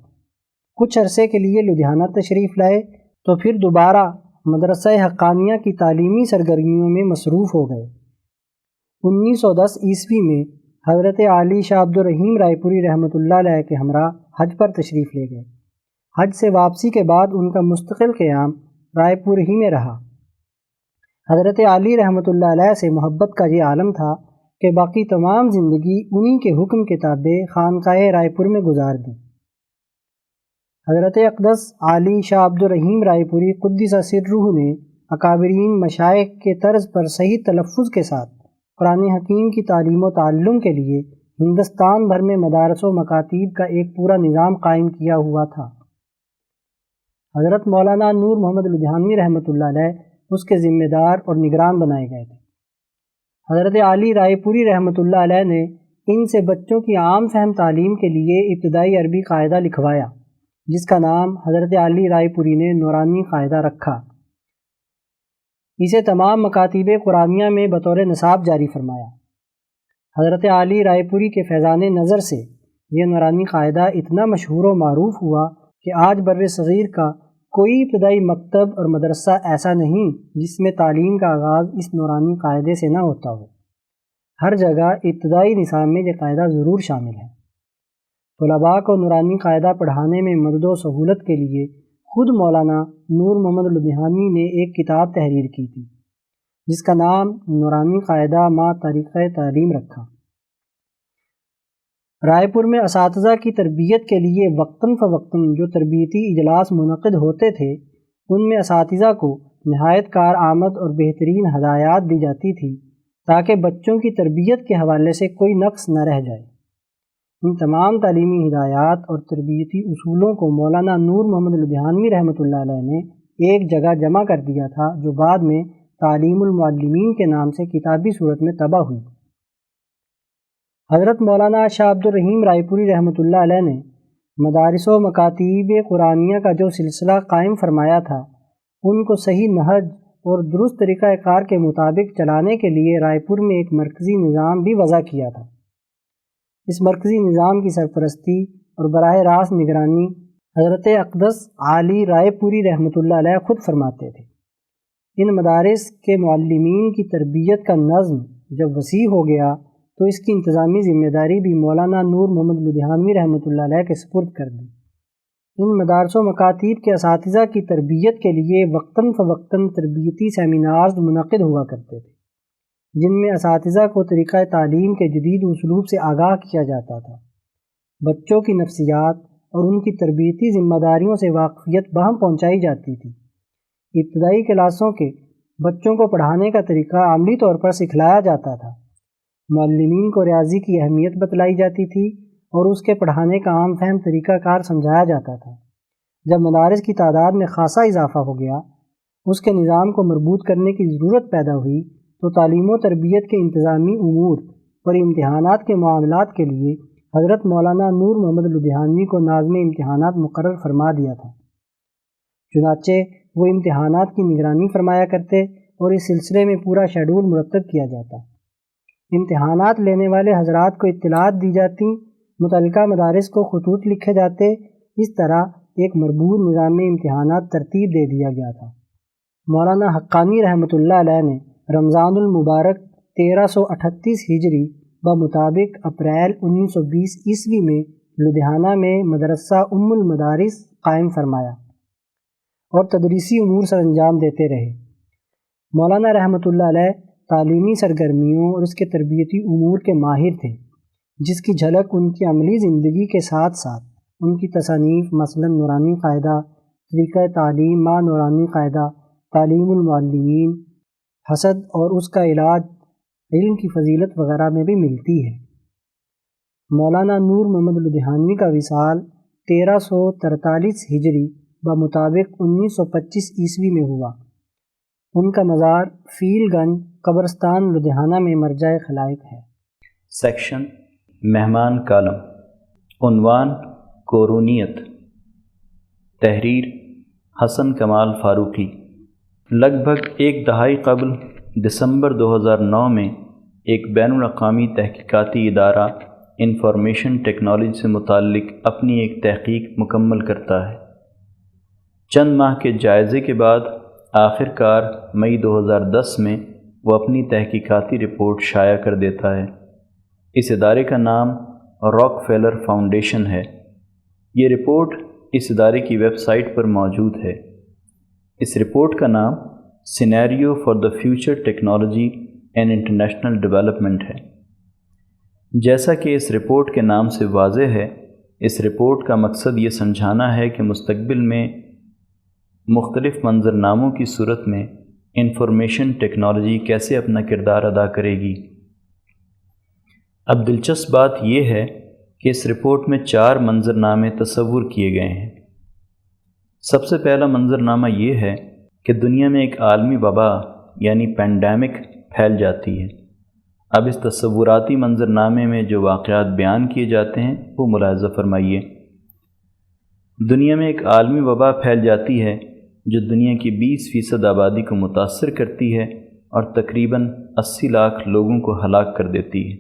کچھ عرصے کے لیے لدھیانہ تشریف لائے تو پھر دوبارہ مدرسہ حقانیہ کی تعلیمی سرگرمیوں میں مصروف ہو گئے۔ 1910 عیسوی میں حضرت عالی شاہ عبد الرحیم رائے پوری رحمۃ اللہ علیہ کے ہمراہ حج پر تشریف لے گئے۔ حج سے واپسی کے بعد ان کا مستقل قیام رائے پور ہی میں رہا۔ حضرت عالی رحمۃ اللہ علیہ سے محبت کا یہ عالم تھا کہ باقی تمام زندگی انہی کے حکم کے تابع خانقاہ رائے پور میں گزار دی۔ حضرت اقدس عالی شاہ عبد الرحیم رائے پوری قدس سرہ نے اکابرین مشائخ کے طرز پر صحیح تلفظ کے ساتھ قرآن حکیم کی تعلیم و تعلم کے لیے ہندوستان بھر میں مدارس و مکاتیب کا ایک پورا نظام قائم کیا ہوا تھا۔ حضرت مولانا نور محمد لدھیانوی رحمۃ اللہ علیہ اس کے ذمہ دار اور نگران بنائے گئے تھے۔ حضرت عالی رائے پوری رحمۃ اللہ علیہ نے ان سے بچوں کی عام فہم تعلیم کے لیے ابتدائی عربی قاعدہ لکھوایا، جس کا نام حضرت عالی رائے پوری نے نورانی قاعدہ رکھا۔ اسے تمام مکاتیب قرآنیہ میں بطور نصاب جاری فرمایا۔ حضرت عالی رائے پوری کے فیضان نظر سے یہ نورانی قاعدہ اتنا مشہور و معروف ہوا کہ آج بر صغیر کا کوئی ابتدائی مکتب اور مدرسہ ایسا نہیں جس میں تعلیم کا آغاز اس نورانی قاعدے سے نہ ہوتا ہو۔ ہر جگہ ابتدائی نصاب میں یہ قاعدہ ضرور شامل ہے۔ طلباء کو نورانی قاعدہ پڑھانے میں مدد و سہولت کے لیے خود مولانا نور محمد لدھیانوی نے ایک کتاب تحریر کی تھی، جس کا نام نورانی قاعدہ ما طریقہ تعلیم رکھا۔ رائے پور میں اساتذہ کی تربیت کے لیے وقتاً فوقتاً جو تربیتی اجلاس منعقد ہوتے تھے، ان میں اساتذہ کو نہایت کارآمد اور بہترین ہدایات دی جاتی تھی تاکہ بچوں کی تربیت کے حوالے سے کوئی نقص نہ رہ جائے۔ ان تمام تعلیمی ہدایات اور تربیتی اصولوں کو مولانا نور محمد لدھیانوی رحمۃ اللہ علیہ نے ایک جگہ جمع کر دیا تھا، جو بعد میں تعلیم المعلمین کے نام سے کتابی صورت میں طبع ہوئی۔ حضرت مولانا شاہ عبد الرحیم رائے پوری رحمۃ اللہ علیہ نے مدارس و مکاتیب قرآنیہ کا جو سلسلہ قائم فرمایا تھا، ان کو صحیح نہج اور درست طریقہ کار کے مطابق چلانے کے لیے رائے پور میں ایک مرکزی نظام بھی وضع کیا تھا۔ اس مرکزی نظام کی سرپرستی اور براہ راست نگرانی حضرت اقدس عالی رائے پوری رحمۃ اللہ علیہ خود فرماتے تھے۔ ان مدارس کے معلمین کی تربیت کا نظم جب وسیع ہو گیا تو اس کی انتظامی ذمہ داری بھی مولانا نور محمد لدھیانوی رحمۃ اللہ علیہ کے سپرد کر دی۔ ان مدارس و مکاتیب کے اساتذہ کی تربیت کے لیے وقتاً فوقتاً تربیتی سیمینارز منعقد ہوا کرتے تھے، جن میں اساتذہ کو طریقہ تعلیم کے جدید اسلوب سے آگاہ کیا جاتا تھا۔ بچوں کی نفسیات اور ان کی تربیتی ذمہ داریوں سے واقفیت بہم پہنچائی جاتی تھی۔ ابتدائی کلاسوں کے بچوں کو پڑھانے کا طریقہ عملی طور پر سکھلایا جاتا تھا۔ معلمین کو ریاضی کی اہمیت بتلائی جاتی تھی اور اس کے پڑھانے کا عام فہم طریقہ کار سمجھایا جاتا تھا۔ جب مدارس کی تعداد میں خاصا اضافہ ہو گیا، اس کے نظام کو مربوط کرنے کی ضرورت پیدا ہوئی، تو تعلیم و تربیت کے انتظامی امور اور امتحانات کے معاملات کے لیے حضرت مولانا نور محمد لدھیانوی کو ناظم امتحانات مقرر فرما دیا تھا۔ چنانچہ وہ امتحانات کی نگرانی فرمایا کرتے اور اس سلسلے میں پورا شیڈول مرتب کیا جاتا۔ امتحانات لینے والے حضرات کو اطلاعات دی جاتی، متعلقہ مدارس کو خطوط لکھے جاتے۔ اس طرح ایک مربوط نظام امتحانات ترتیب دے دیا گیا تھا۔ مولانا حقانی رحمۃ اللہ علیہ نے رمضان المبارک 1338 ہجری بمطابق اپریل 1920 عیسوی میں لدھیانہ میں مدرسہ ام المدارس قائم فرمایا اور تدریسی امور سر انجام دیتے رہے۔ مولانا رحمۃ اللہ علیہ تعلیمی سرگرمیوں اور اس کے تربیتی امور کے ماہر تھے، جس کی جھلک ان کی عملی زندگی کے ساتھ ساتھ ان کی تصانیف مثلا نورانی قاعدہ، طریقہ تعلیم ما نورانی قاعدہ، تعلیم المعلمین، حسد اور اس کا علاج، علم کی فضیلت وغیرہ میں بھی ملتی ہے۔ مولانا نور محمد لدھیانوی کا وصال 1343 ہجری بمطابق 1925 عیسوی میں ہوا۔ ان کا مزار فیل گنج قبرستان لدھیانہ میں مرجع خلائق ہے۔ سیکشن مہمان کالم، عنوان کورونیت، تحریر حسن کمال فاروقی۔ لگ بھگ ایک دہائی قبل دسمبر 2009 میں ایک بین الاقوامی تحقیقاتی ادارہ انفارمیشن ٹیکنالوجی سے متعلق اپنی ایک تحقیق مکمل کرتا ہے۔ چند ماہ کے جائزے کے بعد آخر کار مئی 2010 میں وہ اپنی تحقیقاتی رپورٹ شائع کر دیتا ہے۔ اس ادارے کا نام راک فیلر فاؤنڈیشن ہے۔ یہ رپورٹ اس ادارے کی ویب سائٹ پر موجود ہے۔ اس رپورٹ کا نام scenario for the future technology and international development ہے۔ جیسا کہ اس رپورٹ کے نام سے واضح ہے، اس رپورٹ کا مقصد یہ سمجھانا ہے کہ مستقبل میں مختلف منظرناموں کی صورت میں انفارمیشن ٹیکنالوجی کیسے اپنا کردار ادا کرے گی۔ اب دلچسپ بات یہ ہے کہ اس رپورٹ میں 4 منظرنامے تصور کیے گئے ہیں۔ سب سے پہلا منظرنامہ یہ ہے کہ دنیا میں ایک عالمی وبا یعنی پینڈیمک پھیل جاتی ہے۔ اب اس تصوراتی منظرنامے میں جو واقعات بیان کیے جاتے ہیں وہ ملاحظہ فرمائیے۔ دنیا میں ایک عالمی وبا پھیل جاتی ہے جو دنیا کی 20% آبادی کو متاثر کرتی ہے اور تقریباً 80 لاکھ لوگوں کو ہلاک کر دیتی ہے۔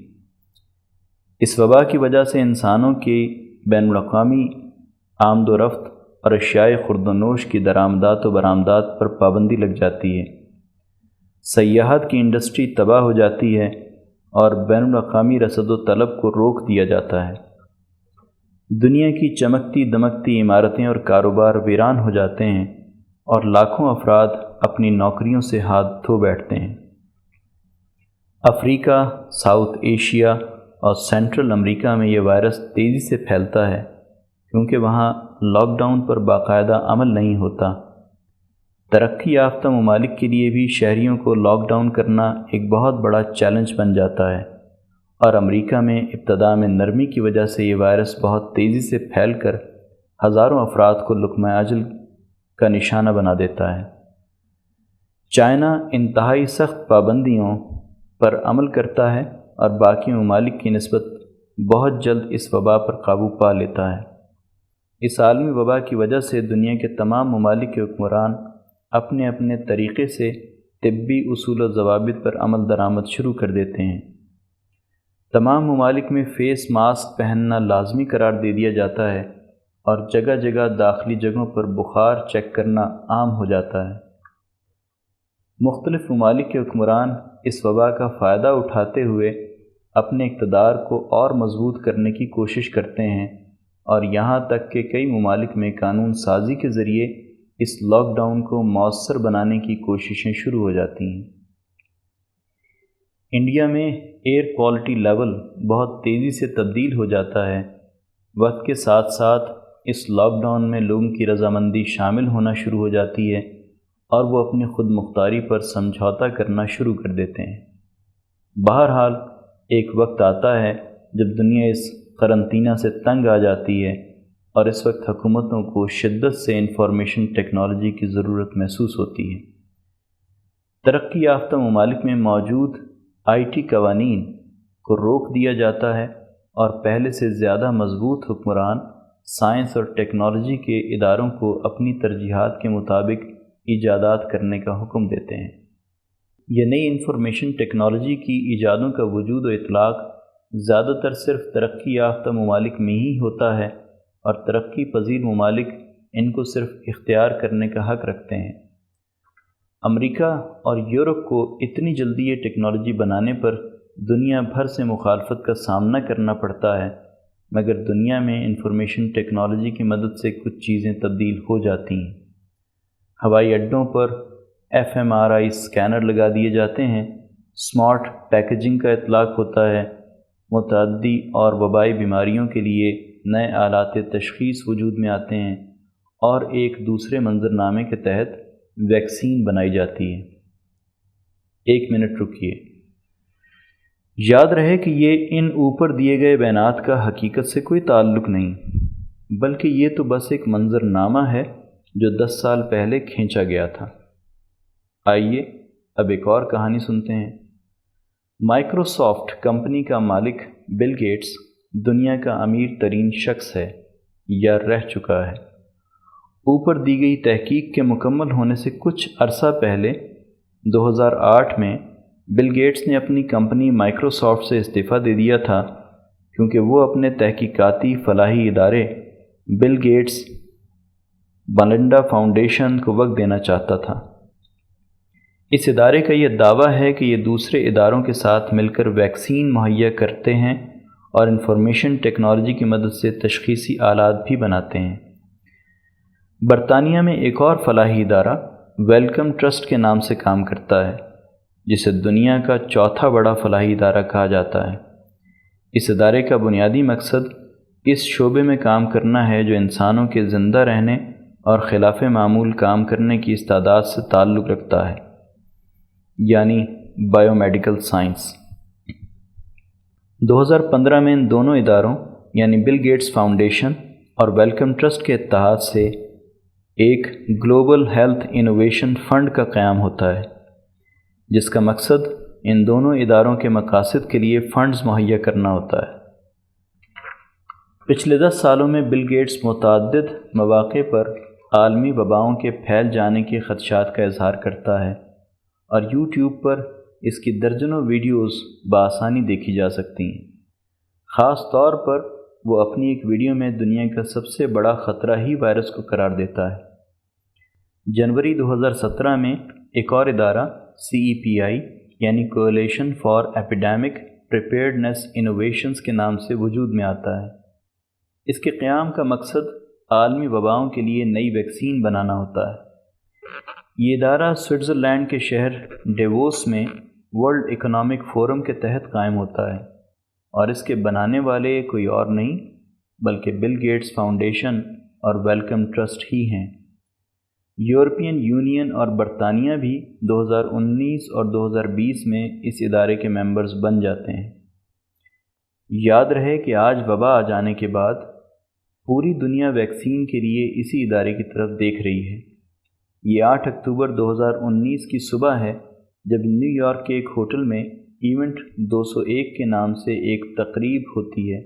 اس وبا کی وجہ سے انسانوں کی بین الاقوامی آمد و رفت اور اشیاء خورد و نوش کی درآمدات و برآمدات پر پابندی لگ جاتی ہے۔ سیاحت کی انڈسٹری تباہ ہو جاتی ہے اور بین الاقوامی رسد و طلب کو روک دیا جاتا ہے۔ دنیا کی چمکتی دمکتی عمارتیں اور کاروبار ویران ہو جاتے ہیں اور لاکھوں افراد اپنی نوکریوں سے ہاتھ دھو بیٹھتے ہیں۔ افریقہ، ساؤتھ ایشیا اور سینٹرل امریکہ میں یہ وائرس تیزی سے پھیلتا ہے کیونکہ وہاں لاک ڈاؤن پر باقاعدہ عمل نہیں ہوتا۔ ترقی یافتہ ممالک کے لیے بھی شہریوں کو لاک ڈاؤن کرنا ایک بہت بڑا چیلنج بن جاتا ہے، اور امریکہ میں ابتدا میں نرمی کی وجہ سے یہ وائرس بہت تیزی سے پھیل کر ہزاروں افراد کو لقمہ اجل کا نشانہ بنا دیتا ہے۔ چائنا انتہائی سخت پابندیوں پر عمل کرتا ہے اور باقی ممالک کی نسبت بہت جلد اس وبا پر قابو پا لیتا ہے۔ اس عالمی وبا کی وجہ سے دنیا کے تمام ممالک کے حکمران اپنے اپنے طریقے سے طبی اصول و ضوابط پر عمل درآمد شروع کر دیتے ہیں۔ تمام ممالک میں فیس ماسک پہننا لازمی قرار دے دیا جاتا ہے اور جگہ جگہ داخلی جگہوں پر بخار چیک کرنا عام ہو جاتا ہے۔ مختلف ممالک کے حکمران اس وبا کا فائدہ اٹھاتے ہوئے اپنے اقتدار کو اور مضبوط کرنے کی کوشش کرتے ہیں، اور یہاں تک کہ کئی ممالک میں قانون سازی کے ذریعے اس لاک ڈاؤن کو مؤثر بنانے کی کوششیں شروع ہو جاتی ہیں۔ انڈیا میں ایئر کوالٹی لیول بہت تیزی سے تبدیل ہو جاتا ہے۔ وقت کے ساتھ ساتھ اس لاک ڈاؤن میں لوگوں کی رضامندی شامل ہونا شروع ہو جاتی ہے اور وہ اپنی خود مختاری پر سمجھوتا کرنا شروع کر دیتے ہیں۔ بہرحال ایک وقت آتا ہے جب دنیا اس قرنطینہ سے تنگ آ جاتی ہے اور اس وقت حکومتوں کو شدت سے انفارمیشن ٹیکنالوجی کی ضرورت محسوس ہوتی ہے۔ ترقی یافتہ ممالک میں موجود آئی ٹی قوانین کو روک دیا جاتا ہے اور پہلے سے زیادہ مضبوط حکمران سائنس اور ٹیکنالوجی کے اداروں کو اپنی ترجیحات کے مطابق ایجادات کرنے کا حکم دیتے ہیں۔ یہ نئی انفارمیشن ٹیکنالوجی کی ایجادوں کا وجود و اطلاق زیادہ تر صرف ترقی یافتہ ممالک میں ہی ہوتا ہے اور ترقی پذیر ممالک ان کو صرف اختیار کرنے کا حق رکھتے ہیں۔ امریکہ اور یورپ کو اتنی جلدی یہ ٹیکنالوجی بنانے پر دنیا بھر سے مخالفت کا سامنا کرنا پڑتا ہے، مگر دنیا میں انفارمیشن ٹیکنالوجی کی مدد سے کچھ چیزیں تبدیل ہو جاتی ہیں۔ ہوائی اڈوں پر FMRI اسکینر لگا دیے جاتے ہیں، اسمارٹ پیکیجنگ کا اطلاق ہوتا ہے، متعدی اور وبائی بیماریوں کے لیے نئے آلات تشخیص وجود میں آتے ہیں اور ایک دوسرے منظرنامے کے تحت ویکسین بنائی جاتی ہے۔ 1 منٹ رکیے۔ یاد رہے کہ یہ ان اوپر دیے گئے بیانات کا حقیقت سے کوئی تعلق نہیں، بلکہ یہ تو بس ایک منظرنامہ ہے جو 10 سال پہلے کھینچا گیا تھا۔ آئیے اب ایک اور کہانی سنتے ہیں۔ مائکروسافٹ کمپنی کا مالک بل گیٹس دنیا کا امیر ترین شخص ہے یا رہ چکا ہے۔ اوپر دی گئی تحقیق کے مکمل ہونے سے کچھ عرصہ پہلے 2008 میں بل گیٹس نے اپنی کمپنی مائکروسافٹ سے استعفیٰ دے دیا تھا کیونکہ وہ اپنے تحقیقاتی فلاحی ادارے بل گیٹس بلنڈا فاؤنڈیشن کو وقت دینا چاہتا تھا۔ اس ادارے کا یہ دعویٰ ہے کہ یہ دوسرے اداروں کے ساتھ مل کر ویکسین مہیا کرتے ہیں اور انفارمیشن ٹیکنالوجی کی مدد سے تشخیصی آلات بھی بناتے ہیں۔ برطانیہ میں ایک اور فلاحی ادارہ ویلکم ٹرسٹ کے نام سے کام کرتا ہے، جسے دنیا کا چوتھا بڑا فلاحی ادارہ کہا جاتا ہے۔ اس ادارے کا بنیادی مقصد اس شعبے میں کام کرنا ہے جو انسانوں کے زندہ رہنے اور خلاف معمول کام کرنے کی استعداد سے تعلق رکھتا ہے، یعنی بائیو میڈیکل سائنس۔ 2015 میں ان دونوں اداروں یعنی بل گیٹس فاؤنڈیشن اور ویلکم ٹرسٹ کے اتحاد سے ایک گلوبل ہیلتھ انوویشن فنڈ کا قیام ہوتا ہے، جس کا مقصد ان دونوں اداروں کے مقاصد کے لیے فنڈز مہیا کرنا ہوتا ہے۔ پچھلے 10 سالوں میں بل گیٹس متعدد مواقع پر عالمی وباؤں کے پھیل جانے کے خدشات کا اظہار کرتا ہے اور یوٹیوب پر اس کی درجنوں ویڈیوز بآسانی دیکھی جا سکتی ہیں۔ خاص طور پر وہ اپنی ایک ویڈیو میں دنیا کا سب سے بڑا خطرہ ہی وائرس کو قرار دیتا ہے۔ جنوری 2017 میں ایک اور ادارہ CEPI یعنی کولیشن فار ایپیڈیمک پریپیئرڈنیس انوویشنز کے نام سے وجود میں آتا ہے۔ اس کے قیام کا مقصد عالمی وباؤں کے لیے نئی ویکسین بنانا ہوتا ہے۔ یہ ادارہ سوئٹزرلینڈ کے شہر ڈیووس میں ورلڈ اکنامک فورم کے تحت قائم ہوتا ہے اور اس کے بنانے والے کوئی اور نہیں بلکہ بل گیٹس فاؤنڈیشن اور ویلکم ٹرسٹ ہی ہیں۔ یورپین یونین اور برطانیہ بھی 2019 اور 2020 میں اس ادارے کے ممبرز بن جاتے ہیں۔ یاد رہے کہ آج وبا آ جانے کے بعد پوری دنیا ویکسین کے لیے اسی ادارے کی طرف دیکھ رہی ہے۔ یہ 8 اکتوبر 2019 کی صبح ہے جب نیو یارک کے ایک ہوٹل میں ایونٹ 201 کے نام سے ایک تقریب ہوتی ہے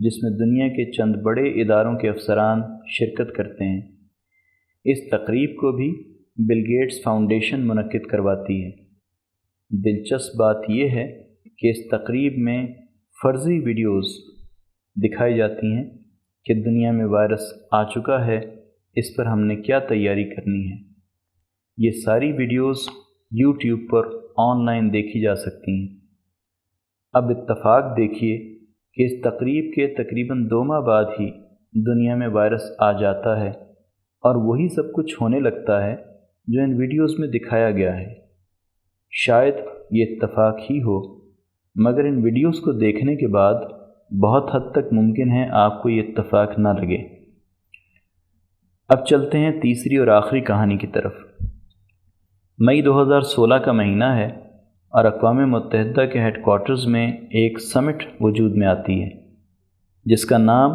جس میں دنیا کے چند بڑے اداروں کے افسران شرکت کرتے ہیں۔ اس تقریب کو بھی بل گیٹس فاؤنڈیشن منعقد کرواتی ہے۔ دلچسپ بات یہ ہے کہ اس تقریب میں فرضی ویڈیوز دکھائی جاتی ہیں کہ دنیا میں وائرس آ چکا ہے، اس پر ہم نے کیا تیاری کرنی ہے۔ یہ ساری videos YouTube per on line دیکھی جا سکتی ہیں۔ اب اتفاق دیکھیے کہ اس تقریب کے تقریباً 2 ماہ بعد ہی دنیا میں وائرس آ جاتا ہے اور وہی سب کچھ ہونے لگتا ہے جو ان ویڈیوز میں دکھایا گیا ہے۔ شاید یہ اتفاق ہی ہو، مگر ان ویڈیوز کو دیکھنے کے بعد بہت حد تک ممکن ہے آپ کو یہ اتفاق نہ لگے۔ اب چلتے ہیں تیسری اور آخری کہانی کی طرف۔ مئی 2016 کا مہینہ ہے اور اقوام متحدہ کے ہیڈ کوارٹرز میں ایک سمٹ وجود میں آتی ہے جس کا نام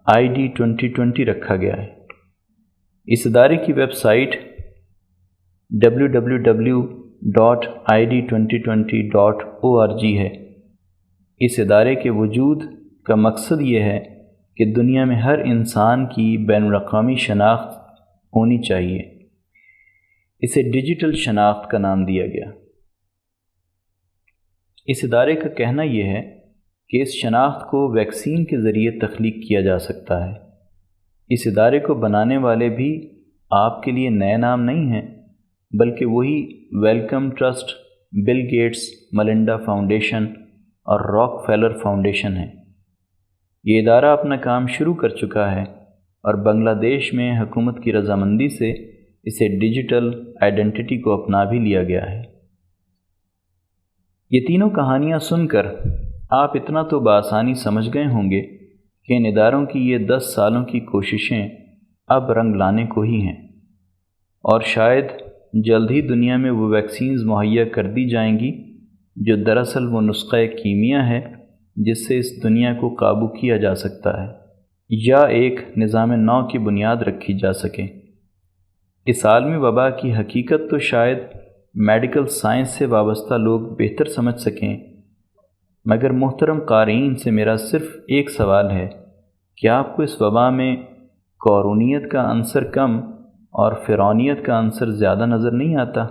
ID2020 رکھا گیا ہے۔ اس ادارے کی ویب سائٹ www.id2020.org ہے۔ اس ادارے کے وجود کا مقصد یہ ہے کہ دنیا میں ہر انسان کی بین الاقوامی شناخت ہونی چاہیے۔ اسے ڈیجیٹل شناخت کا نام دیا گیا۔ اس ادارے کا کہنا یہ ہے کہ اس شناخت کو ویکسین کے ذریعے تخلیق کیا جا سکتا ہے۔ اس ادارے کو بنانے والے بھی آپ کے لیے نئے نام نہیں ہیں، بلکہ وہی Wellcome trust, Bill Gates, Melinda foundation اور راک فیلر فاؤنڈیشن ہے۔ یہ ادارہ اپنا کام شروع کر چکا ہے اور بنگلہ دیش میں حکومت کی رضامندی سے اسے ڈیجیٹل آئیڈینٹی کو اپنا بھی لیا گیا ہے۔ یہ تینوں کہانیاں سن کر آپ اتنا تو بآسانی سمجھ گئے ہوں گے کہ ان اداروں کی یہ 10 سالوں کی کوششیں اب رنگ لانے کو ہی ہیں، اور شاید جلد ہی دنیا میں وہ ویکسینز مہیا کر دی جائیں گی جو دراصل وہ نسخہ کیمیا ہے جس سے اس دنیا کو قابو کیا جا سکتا ہے یا ایک نظام نو کی بنیاد رکھی جا سکے۔ اس عالمی وبا کی حقیقت تو شاید میڈیکل سائنس سے وابستہ لوگ بہتر سمجھ سکیں، مگر محترم قارئین سے میرا صرف ایک سوال ہے کہ آپ کو اس وبا میں قارونیت کا عنصر کم اور فرعونیت کا عنصر زیادہ نظر نہیں آتا؟